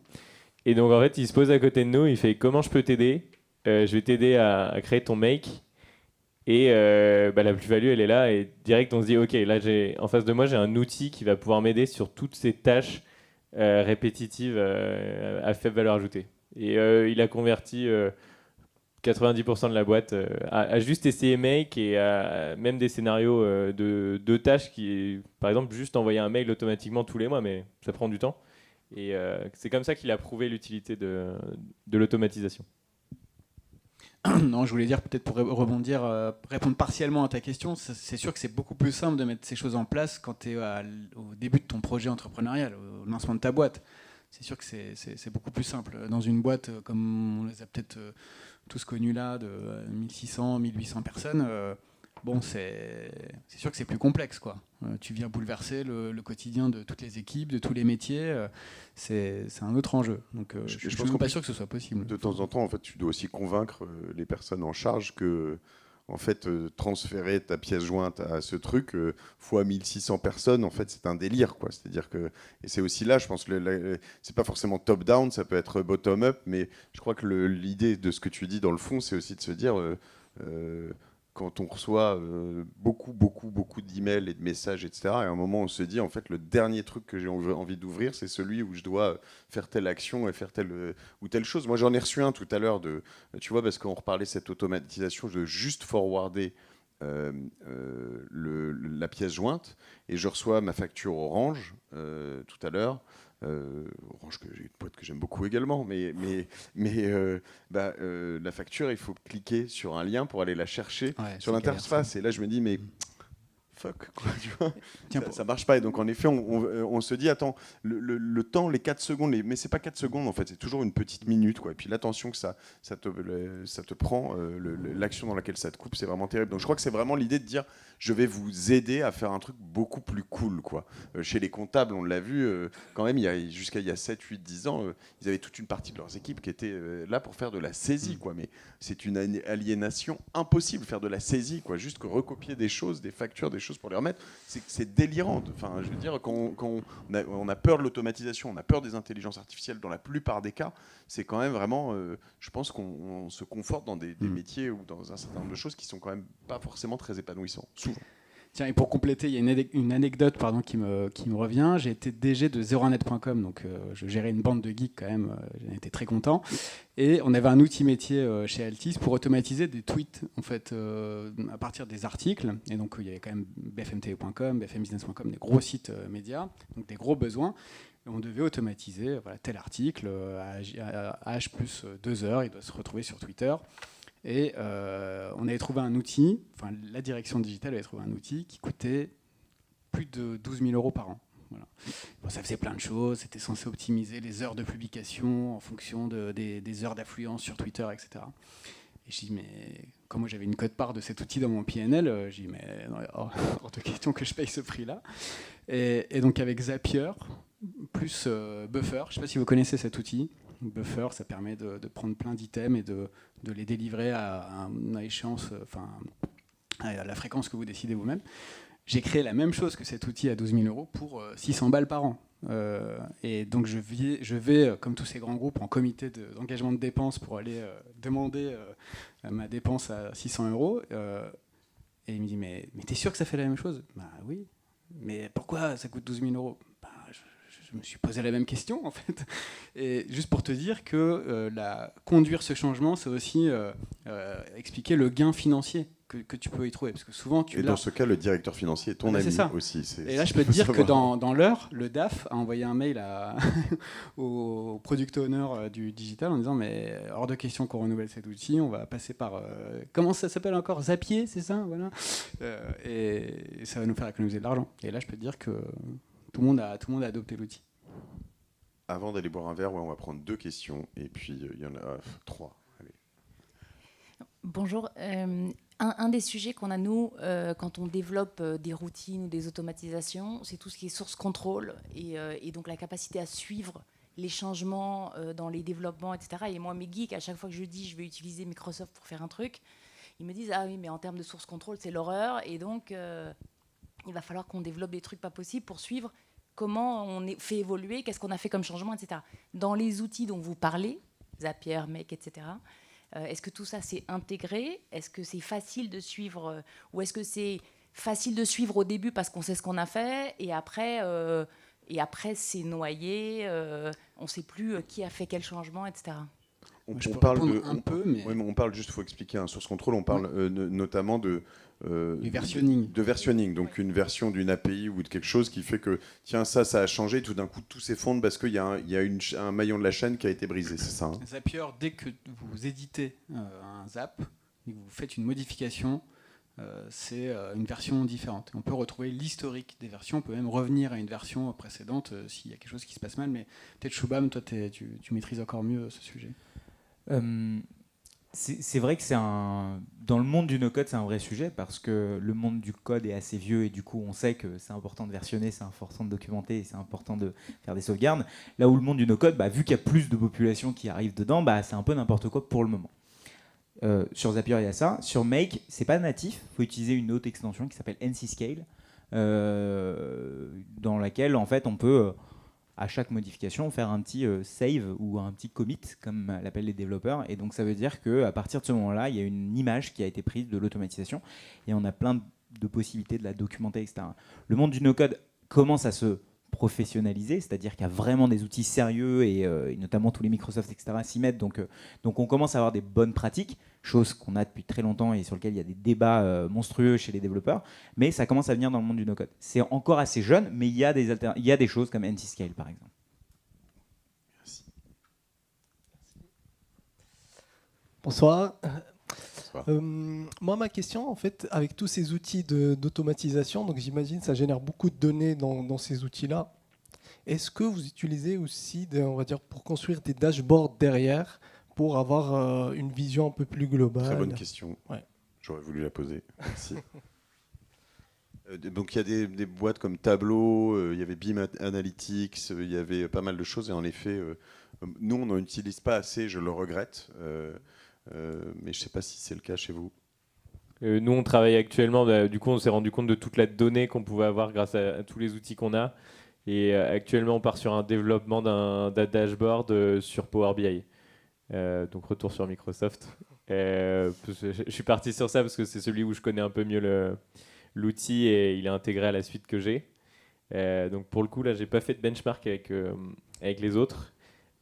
Speaker 3: Et donc, en fait, il se pose à côté de nous, il fait « Comment je peux t'aider ? Je vais t'aider à créer ton Make. » Et la plus-value, elle est là. Et direct, on se dit « Ok, là, en face de moi, j'ai un outil qui va pouvoir m'aider sur toutes ces tâches répétitive à faible valeur ajoutée. Et il a converti 90% de la boîte à juste essayer Make et à même des scénarios de tâches qui, par exemple, juste envoyer un mail automatiquement tous les mois, mais ça prend du temps. Et c'est comme ça qu'il a prouvé l'utilité de l'automatisation.
Speaker 2: Non, je voulais dire, peut-être pour rebondir, répondre partiellement à ta question, c'est sûr que c'est beaucoup plus simple de mettre ces choses en place quand tu es au début de ton projet entrepreneurial, au lancement de ta boîte. C'est sûr que c'est beaucoup plus simple. Dans une boîte, comme on les a peut-être tous connus là, de 1600, 1800 personnes, c'est sûr que c'est plus complexe, quoi. Tu viens bouleverser le quotidien de toutes les équipes, de tous les métiers. C'est un autre enjeu. Donc, je ne suis pas sûr que ce soit possible.
Speaker 1: De temps en temps, en fait, tu dois aussi convaincre les personnes en charge que, en fait, transférer ta pièce jointe à ce truc fois 1600 personnes, en fait, c'est un délire, quoi. C'est-à-dire que, et c'est aussi là, je pense, c'est pas forcément top-down, ça peut être bottom-up, mais je crois que l'idée de ce que tu dis dans le fond, c'est aussi de se dire. Quand on reçoit beaucoup d'emails et de messages, etc., et à un moment, on se dit, en fait, le dernier truc que j'ai envie d'ouvrir, c'est celui où je dois faire telle action et faire telle ou telle chose. Moi, j'en ai reçu un tout à l'heure, tu vois, parce qu'on reparlait de cette automatisation de juste forwarder la pièce jointe, et je reçois ma facture Orange tout à l'heure. Orange, que j'ai une boîte que j'aime beaucoup également, mais la facture, il faut cliquer sur un lien pour aller la chercher sur l'interface. Et là, je me dis, mais fuck, quoi, tu vois, ça marche pas. Et donc, en effet, on se dit, attends, le temps, les 4 secondes, mais c'est pas 4 secondes, en fait, c'est toujours une petite minute, quoi. Et puis l'attention que ça te prend, l'action dans laquelle ça te coupe, c'est vraiment terrible. Donc, je crois que c'est vraiment l'idée de dire, je vais vous aider à faire un truc beaucoup plus cool, quoi. Chez les comptables, on l'a vu, quand même, jusqu'à il y a 7, 8, 10 ans, ils avaient toute une partie de leurs équipes qui était là pour faire de la saisie, quoi. Mais c'est une aliénation impossible, faire de la saisie, quoi. Juste que recopier des choses, des factures, des choses pour les remettre, c'est délirant. Enfin, je veux dire, quand on a peur de l'automatisation, on a peur des intelligences artificielles dans la plupart des cas, c'est quand même vraiment, je pense qu'on se conforte dans des métiers ou dans un certain nombre de choses qui sont quand même pas forcément très épanouissants, souvent.
Speaker 2: Tiens, et pour compléter, il y a une anecdote qui me revient. J'ai été DG de 01net.com, donc je gérais une bande de geeks quand même, j'en étais très content. Et on avait un outil métier chez Altis pour automatiser des tweets en fait, à partir des articles. Et donc il y avait quand même bfmtv.com, bfmbusiness.com, des gros sites médias, donc des gros besoins. Et on devait automatiser tel article à H plus 2 heures, il doit se retrouver sur Twitter. Et on avait trouvé un outil, enfin la direction digitale avait trouvé un outil qui coûtait plus de 12 000 € par an. Voilà. Bon, ça faisait plein de choses, c'était censé optimiser les heures de publication en fonction des heures d'affluence sur Twitter, etc. Et je dis, mais quand moi j'avais une quote-part de cet outil dans mon PNL, je dis, mais hors de question que je paye ce prix-là. Et donc avec Zapier, plus Buffer, je ne sais pas si vous connaissez cet outil. Buffer, ça permet de prendre plein d'items et de les délivrer à échéance, à la fréquence que vous décidez vous-même. J'ai créé la même chose que cet outil à 12 000 € pour 600 balles par an. Et donc je vais, comme tous ces grands groupes, en comité d'engagement de dépenses pour aller demander ma dépense à 600 €. Et il me dit, mais t'es sûr que ça fait la même chose ? Bah oui. Mais pourquoi ça coûte 12 000 €? Je me suis posé la même question, en fait. Et juste pour te dire que conduire ce changement, c'est aussi expliquer le gain financier que tu peux y trouver. Parce que souvent,
Speaker 1: Et dans ce cas, le directeur financier est ton ami
Speaker 2: ça.
Speaker 1: aussi.
Speaker 2: Et là, je peux te dire que dans l'heure, le DAF a envoyé un mail au product owner du digital en disant mais hors de question qu'on renouvelle cet outil, on va passer par comment ça s'appelle encore, Zapier, c'est ça, voilà. Et ça va nous faire économiser de l'argent. Et là, je peux te dire que tout le monde a adopté l'outil.
Speaker 1: Avant d'aller boire un verre, on va prendre 2 questions et puis il y en a 3. Allez.
Speaker 8: Bonjour. Un des sujets qu'on a, nous, quand on développe des routines ou des automatisations, c'est tout ce qui est source control et donc la capacité à suivre les changements dans les développements, etc. Et moi, mes geeks, à chaque fois que je dis je vais utiliser Microsoft pour faire un truc, ils me disent « Ah oui, mais en termes de source control, c'est l'horreur. » Et donc, il va falloir qu'on développe des trucs pas possibles pour suivre comment on fait évoluer, qu'est-ce qu'on a fait comme changement, etc. Dans les outils dont vous parlez, Zapier, Make, etc., est-ce que tout ça c'est intégré? Est-ce que c'est facile de suivre ou est-ce que c'est facile de suivre au début parce qu'on sait ce qu'on a fait et après c'est noyé, on ne sait plus qui a fait quel changement, etc.
Speaker 1: On
Speaker 2: parle un peu, mais...
Speaker 1: Oui, mais on parle juste, il faut expliquer, source control, on parle notamment
Speaker 2: du versionning.
Speaker 1: De versionning, donc une version d'une API ou de quelque chose qui fait que, tiens, ça a changé, tout d'un coup, tout s'effondre parce qu'il y a un maillon de la chaîne qui a été brisé, c'est ça, hein.
Speaker 2: Zapier, dès que vous éditez un Zap et que vous faites une modification, c'est une version différente. On peut retrouver l'historique des versions, on peut même revenir à une version précédente s'il y a quelque chose qui se passe mal, mais peut-être Shubham, toi tu maîtrises encore mieux ce sujet.
Speaker 5: C'est vrai que dans le monde du no-code, c'est un vrai sujet parce que le monde du code est assez vieux et du coup, on sait que c'est important de versionner, c'est important de documenter et c'est important de faire des sauvegardes. Là où le monde du no-code, vu qu'il y a plus de population qui arrive dedans, c'est un peu n'importe quoi pour le moment. Sur Zapier, il y a ça. Sur Make, c'est pas natif. Il faut utiliser une autre extension qui s'appelle NC-Scale, dans laquelle, en fait, on peut... à chaque modification, faire un petit save ou un petit commit, comme l'appellent les développeurs. Et donc, ça veut dire qu'à partir de ce moment-là, il y a une image qui a été prise de l'automatisation et on a plein de possibilités de la documenter, etc. Le monde du no-code commence à se professionnaliser, c'est-à-dire qu'il y a vraiment des outils sérieux et notamment tous les Microsoft, etc. s'y mettent. Donc, on commence à avoir des bonnes pratiques, chose qu'on a depuis très longtemps et sur lesquelles il y a des débats monstrueux chez les développeurs, mais ça commence à venir dans le monde du no-code. C'est encore assez jeune, mais il y a des choses comme NC-Scale, par exemple.
Speaker 1: Merci.
Speaker 9: Bonsoir. Moi, ma question, en fait, avec tous ces outils d'automatisation, donc j'imagine que ça génère beaucoup de données dans ces outils-là. Est-ce que vous utilisez aussi, on va dire, pour construire des dashboards derrière, pour avoir une vision un peu plus globale?
Speaker 1: Très bonne question.
Speaker 9: Ouais.
Speaker 1: J'aurais voulu la poser. Merci. Donc il y a des boîtes comme Tableau, il y avait BIM Analytics, il y avait pas mal de choses. Et en effet, nous, on n'en utilise pas assez, je le regrette. Mais je ne sais pas si c'est le cas chez vous.
Speaker 3: Nous, on travaille actuellement, du coup, on s'est rendu compte de toute la donnée qu'on pouvait avoir grâce à tous les outils qu'on a. Et actuellement, on part sur un développement d'un dashboard sur Power BI. Donc, retour sur Microsoft. Je suis parti sur ça parce que c'est celui où je connais un peu mieux l'outil et il est intégré à la suite que j'ai. Donc, pour le coup, là, je n'ai pas fait de benchmark avec les autres.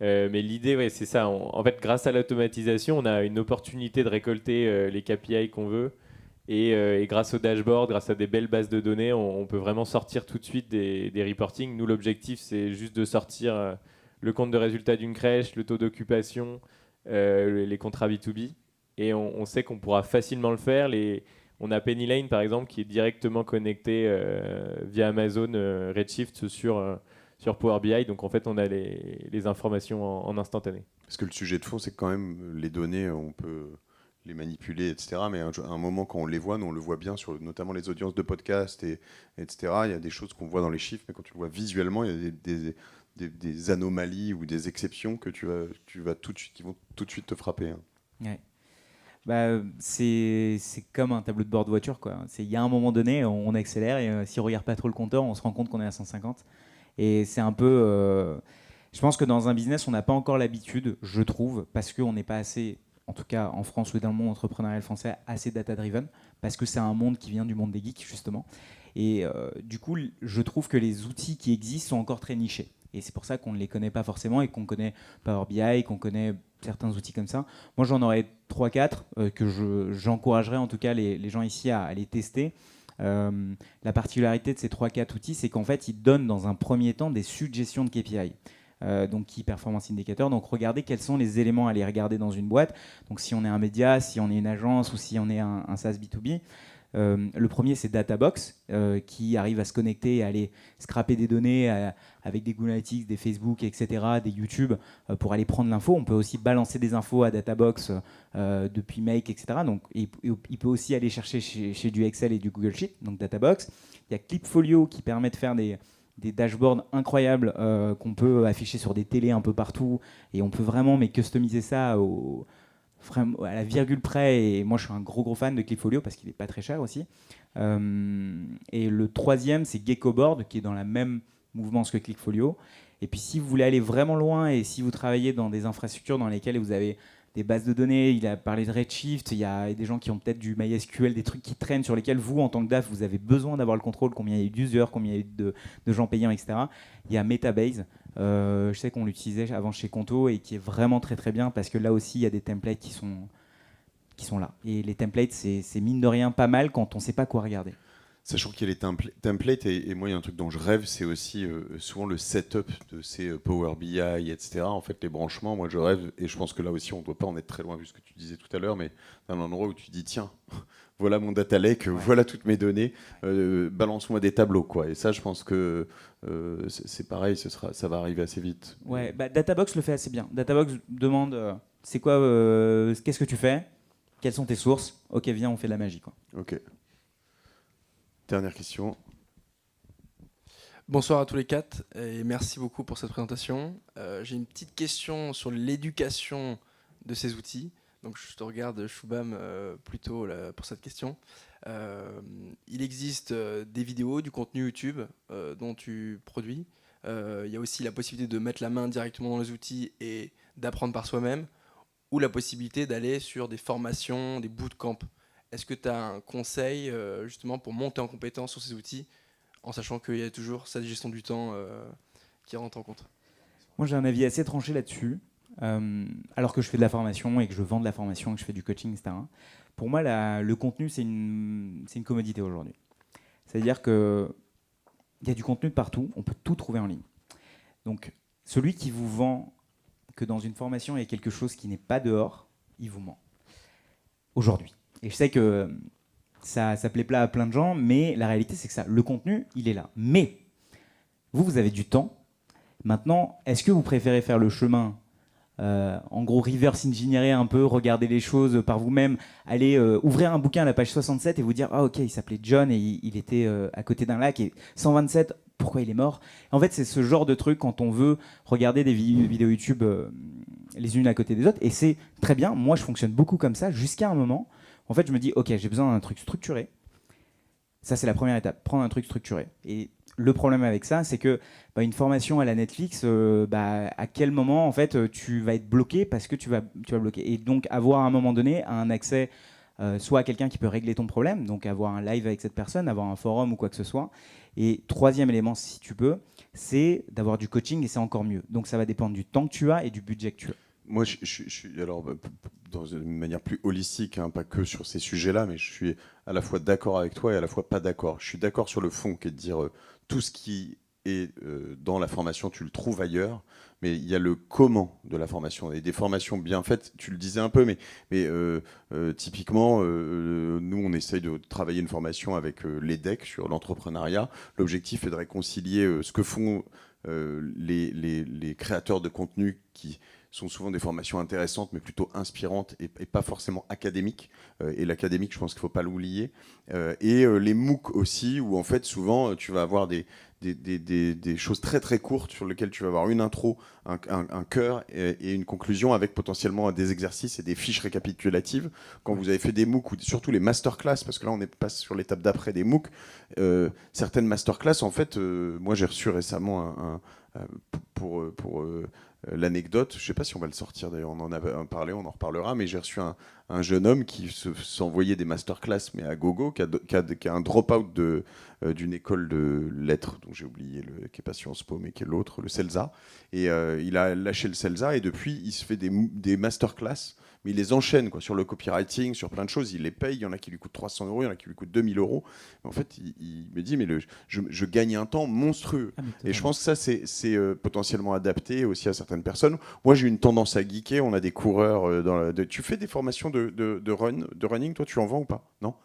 Speaker 3: Mais l'idée, c'est ça. En fait, grâce à l'automatisation, on a une opportunité de récolter les KPI qu'on veut. Et grâce au dashboard, grâce à des belles bases de données, on peut vraiment sortir tout de suite des reportings. Nous, l'objectif, c'est juste de sortir le compte de résultat d'une crèche, le taux d'occupation, les contrats B2B. Et on sait qu'on pourra facilement le faire. On a Penny Lane, par exemple, qui est directement connecté via Amazon Redshift sur Power BI, donc en fait on a les informations en instantané.
Speaker 1: Parce que le sujet de fond, c'est que quand même les données, on peut les manipuler, etc. Mais à un moment, quand on les voit, nous on le voit bien sur notamment les audiences de podcasts, etc. Il y a des choses qu'on voit dans les chiffres, mais quand tu le vois visuellement, il y a des anomalies ou des exceptions que qui vont tout de suite te frapper. Hein.
Speaker 5: Ouais. C'est comme un tableau de bord de voiture, quoi. Il y a un moment donné, on accélère et si on regarde pas trop le compteur, on se rend compte qu'on est à 150. Et c'est un peu... je pense que dans un business, on n'a pas encore l'habitude, je trouve, parce qu'on n'est pas assez, en tout cas en France ou dans le monde entrepreneurial français, assez data-driven, parce que c'est un monde qui vient du monde des geeks, justement. Et du coup, je trouve que les outils qui existent sont encore très nichés. Et c'est pour ça qu'on ne les connaît pas forcément et qu'on connaît Power BI, qu'on connaît certains outils comme ça. Moi, j'en aurais 3-4 que j'encouragerais en tout cas les gens ici à les tester. La particularité de ces 3-4 outils, c'est qu'en fait, ils donnent dans un premier temps des suggestions de KPI. Donc Key Performance Indicator. Donc regardez quels sont les éléments à aller regarder dans une boîte. Donc si on est un média, si on est une agence ou si on est un SaaS B2B. Le premier, c'est Databox, qui arrive à se connecter et à aller scraper des données avec des Google Analytics, des Facebook, etc., des YouTube, pour aller prendre l'info. On peut aussi balancer des infos à Databox depuis Make, etc. Donc, il peut aussi aller chercher chez du Excel et du Google Sheet, donc Databox. Il y a Clipfolio qui permet de faire des dashboards incroyables qu'on peut afficher sur des télés un peu partout. Et on peut vraiment customiser ça à la virgule près, et moi je suis un gros fan de Clipfolio parce qu'il n'est pas très cher aussi. Et le troisième, c'est Geckoboard, qui est dans la même mouvance que Clipfolio. Et puis si vous voulez aller vraiment loin et si vous travaillez dans des infrastructures dans lesquelles vous avez des bases de données, il a parlé de Redshift, il y a des gens qui ont peut-être du MySQL, des trucs qui traînent sur lesquels vous, en tant que DAF, vous avez besoin d'avoir le contrôle, combien il y a eu d'users, combien il y a eu de gens payants, etc. Il y a Metabase. Je sais qu'on l'utilisait avant chez Conto et qui est vraiment très très bien parce que là aussi il y a des templates qui sont là. Et les templates, c'est mine de rien pas mal quand on ne sait pas quoi regarder.
Speaker 1: Sachant qu'il y a les templates, et moi il y a un truc dont je rêve, c'est aussi souvent le setup de ces Power BI, etc. En fait, les branchements, moi je rêve, et je pense que là aussi on ne doit pas en être très loin vu ce que tu disais tout à l'heure, mais dans un endroit où tu dis tiens, voilà mon data lake, voilà toutes mes données, balance-moi des tableaux, quoi. Et ça, je pense que c'est pareil, ça va arriver assez vite.
Speaker 5: Ouais, Databox le fait assez bien. Databox demande c'est quoi, qu'est-ce que tu fais, quelles sont tes sources, ok, viens, on fait de la magie, quoi.
Speaker 1: Ok. Dernière question.
Speaker 10: Bonsoir à tous les quatre et merci beaucoup pour cette présentation. J'ai une petite question sur l'éducation de ces outils. Donc je te regarde, Shubham, plutôt là, pour cette question. Il existe des vidéos, du contenu YouTube dont tu produis. Il y a aussi la possibilité de mettre la main directement dans les outils et d'apprendre par soi-même, ou la possibilité d'aller sur des formations, des bootcamps. Est-ce que tu as un conseil justement pour monter en compétence sur ces outils, en sachant qu'il y a toujours cette gestion du temps qui rentre en compte?
Speaker 5: Moi j'ai un avis assez tranché là-dessus. Alors que je fais de la formation et que je vends de la formation et que je fais du coaching, etc. Pour moi, le contenu, c'est une commodité aujourd'hui. C'est-à-dire qu'il y a du contenu de partout, on peut tout trouver en ligne. Donc, celui qui vous vend que dans une formation, il y a quelque chose qui n'est pas dehors, il vous ment. Aujourd'hui. Et je sais que ça plaît pas à plein de gens, mais la réalité, c'est que le contenu, il est là. Mais, vous avez du temps. Maintenant, est-ce que vous préférez faire le chemin en gros, reverse engineer un peu, regarder les choses par vous-même, aller ouvrir un bouquin à la page 67 et vous dire ah ok, il s'appelait John et il était à côté d'un lac, et 127, pourquoi il est mort? En fait, c'est ce genre de truc quand on veut regarder des vidéos YouTube les unes à côté des autres, et c'est très bien. Moi, je fonctionne beaucoup comme ça jusqu'à un moment. En fait, je me dis ok, j'ai besoin d'un truc structuré. Ça, c'est la première étape, prendre un truc structuré. Et le problème avec ça, c'est que une formation à la Netflix, à quel moment en fait tu vas être bloqué parce que tu vas bloquer. Et donc avoir à un moment donné un accès soit à quelqu'un qui peut régler ton problème, donc avoir un live avec cette personne, avoir un forum ou quoi que ce soit. Et troisième élément, si tu peux, c'est d'avoir du coaching, et c'est encore mieux. Donc ça va dépendre du temps que tu as et du budget que tu as.
Speaker 1: Moi, je suis alors dans une manière plus holistique, hein, pas que sur ces sujets-là, mais je suis à la fois d'accord avec toi et à la fois pas d'accord. Je suis d'accord sur le fond, qui est de dire tout ce qui est dans la formation, tu le trouves ailleurs, mais il y a le comment de la formation. Et des formations bien faites, tu le disais un peu, mais typiquement, nous, on essaye de travailler une formation avec l'EDEC sur l'entrepreneuriat. L'objectif est de réconcilier ce que font les créateurs de contenu qui sont souvent des formations intéressantes, mais plutôt inspirantes et pas forcément académiques. Et l'académique, je pense qu'il ne faut pas l'oublier. Et les MOOC aussi, où en fait, souvent, tu vas avoir des choses très très courtes sur lesquelles tu vas avoir une intro, un cœur et une conclusion avec potentiellement des exercices et des fiches récapitulatives. Quand vous avez fait des MOOC, ou surtout les masterclass, parce que là on passe sur l'étape d'après des MOOC, certaines masterclass, en fait, moi j'ai reçu récemment Pour l'anecdote, je ne sais pas si on va le sortir d'ailleurs, on en a parlé, on en reparlera, mais j'ai reçu un jeune homme qui s'envoyait des masterclass, mais à gogo, qui a un drop-out d'une école de lettres, dont j'ai oublié, qui n'est pas Sciences Po, mais qui est l'autre, le CELSA. Et il a lâché le CELSA, et depuis, il se fait des masterclass, mais il les enchaîne sur le copywriting, sur plein de choses, il les paye, il y en a qui lui coûtent 300 €, il y en a qui lui coûtent 2000 €. En fait, il me dit, mais je gagne un temps monstrueux. Et je pense que ça, c'est potentiellement adapté aussi à certaines personnes. Moi, j'ai une tendance à geeker, on a des coureurs. Tu fais des formations de running, toi, tu en vends ou pas? Non.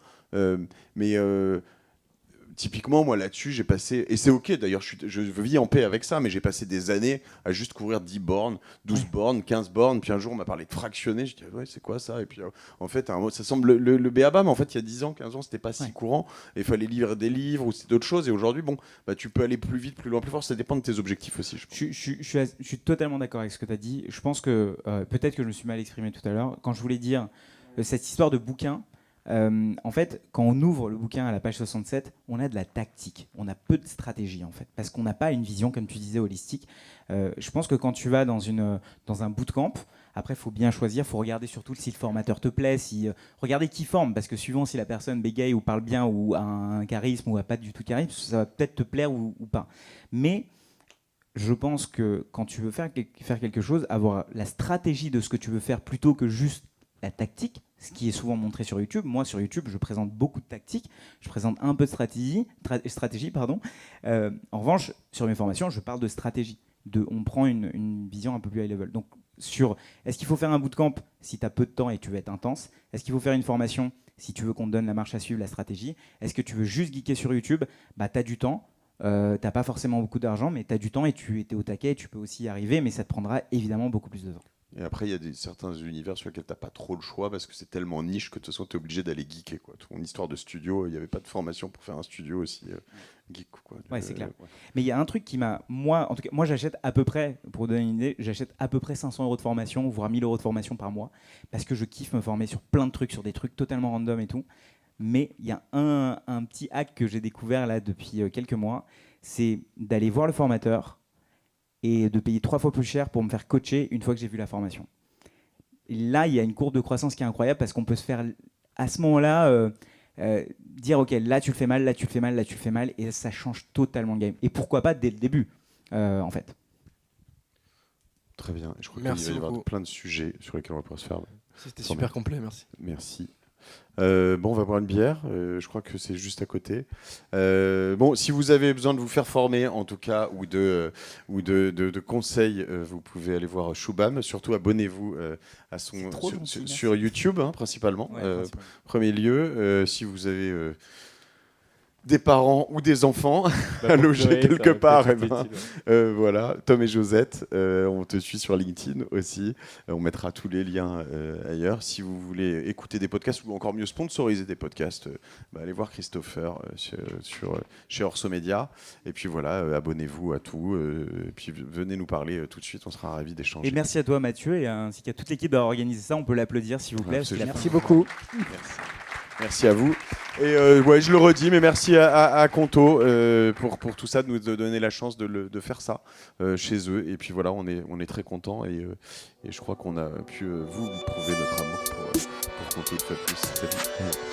Speaker 1: Typiquement, moi là-dessus, j'ai passé, et c'est ok d'ailleurs, je vis en paix avec ça, mais j'ai passé des années à juste courir 10 bornes, 12 bornes, 15 bornes, puis un jour on m'a parlé de fractionner, je dis ouais, c'est quoi ça? Et puis en fait, ça semble le b.a.-ba, mais en fait, il y a 10 ans, 15 ans, c'était pas si courant, et il fallait lire des livres ou c'était d'autres choses, et aujourd'hui, tu peux aller plus vite, plus loin, plus fort, ça dépend de tes objectifs aussi.
Speaker 5: Je suis totalement d'accord avec ce que tu as dit. Je pense que peut-être que je me suis mal exprimé tout à l'heure, quand je voulais dire cette histoire de bouquin. En fait, quand on ouvre le bouquin à la page 67, on a de la tactique, on a peu de stratégie en fait, parce qu'on n'a pas une vision, comme tu disais, holistique. Je pense que quand tu vas dans un bootcamp, après il faut bien choisir, il faut regarder surtout si le formateur te plaît, regarder qui forme, parce que suivant si la personne bégaye ou parle bien ou a un charisme ou a pas du tout de charisme, ça va peut-être te plaire ou pas. Mais je pense que quand tu veux faire quelque chose, avoir la stratégie de ce que tu veux faire plutôt que juste la tactique, ce qui est souvent montré sur YouTube. Moi, sur YouTube, je présente beaucoup de tactiques, je présente un peu de stratégie. En revanche, sur mes formations, je parle de stratégie. On prend une vision un peu plus high level. Donc, est-ce qu'il faut faire un bootcamp si tu as peu de temps et tu veux être intense? Est-ce qu'il faut faire une formation si tu veux qu'on te donne la marche à suivre, la stratégie? Est-ce que tu veux juste geeker sur YouTube? Tu as du temps. T'as pas forcément beaucoup d'argent, mais tu as du temps et tu étais au taquet et tu peux aussi y arriver, mais ça te prendra évidemment beaucoup plus de temps.
Speaker 1: Et après, il y a certains univers sur lesquels tu n'as pas trop le choix parce que c'est tellement niche que de toute façon, tu es obligé d'aller geeker. Ton histoire de studio, il n'y avait pas de formation pour faire un studio aussi geek.
Speaker 5: Ouais, c'est clair. Ouais. Mais il y a un truc qui m'a... Moi, j'achète à peu près, pour vous donner une idée, j'achète à peu près 500 € de formation, voire 1000 € de formation par mois, parce que je kiffe me former sur plein de trucs, sur des trucs totalement random et tout. Mais il y a un petit hack que j'ai découvert là depuis quelques mois, c'est d'aller voir le formateur et de payer 3 fois plus cher pour me faire coacher une fois que j'ai vu la formation. Et là, il y a une courbe de croissance qui est incroyable parce qu'on peut se faire, à ce moment-là, dire « Ok, là tu le fais mal, là tu le fais mal, là tu le fais mal », et ça change totalement le game. Et pourquoi pas dès le début, en fait.
Speaker 1: Très bien. Je crois qu'il va y avoir plein de sujets sur lesquels on va pouvoir se faire.
Speaker 10: C'était super complet, merci.
Speaker 1: Merci. On va boire une bière, je crois que c'est juste à côté. Si vous avez besoin de vous faire former en tout cas ou de conseils, vous pouvez aller voir Shubham. Surtout abonnez-vous à sur YouTube principalement. Premier lieu, si vous avez des parents ou des enfants à loger quelque part. Voilà, Tom et Josette, on te suit sur LinkedIn aussi. On mettra tous les liens ailleurs. Si vous voulez écouter des podcasts ou encore mieux sponsoriser des podcasts, allez voir Christopher chez Orso Media. Et puis voilà, abonnez-vous à tout. Et puis venez nous parler tout de suite, on sera ravis d'échanger.
Speaker 5: Et merci à toi Mathieu et ainsi qu'à toute l'équipe d'avoir organisé ça. On peut l'applaudir s'il vous plaît.
Speaker 9: Merci beaucoup.
Speaker 1: Merci. Merci à vous. Et je le redis, mais merci à Conto pour tout ça, de nous donner la chance de faire ça chez eux. Et puis voilà, on est très contents et je crois qu'on a pu vous prouver notre amour pour Conto une fois de plus. Salut.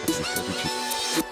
Speaker 1: À tout de suite.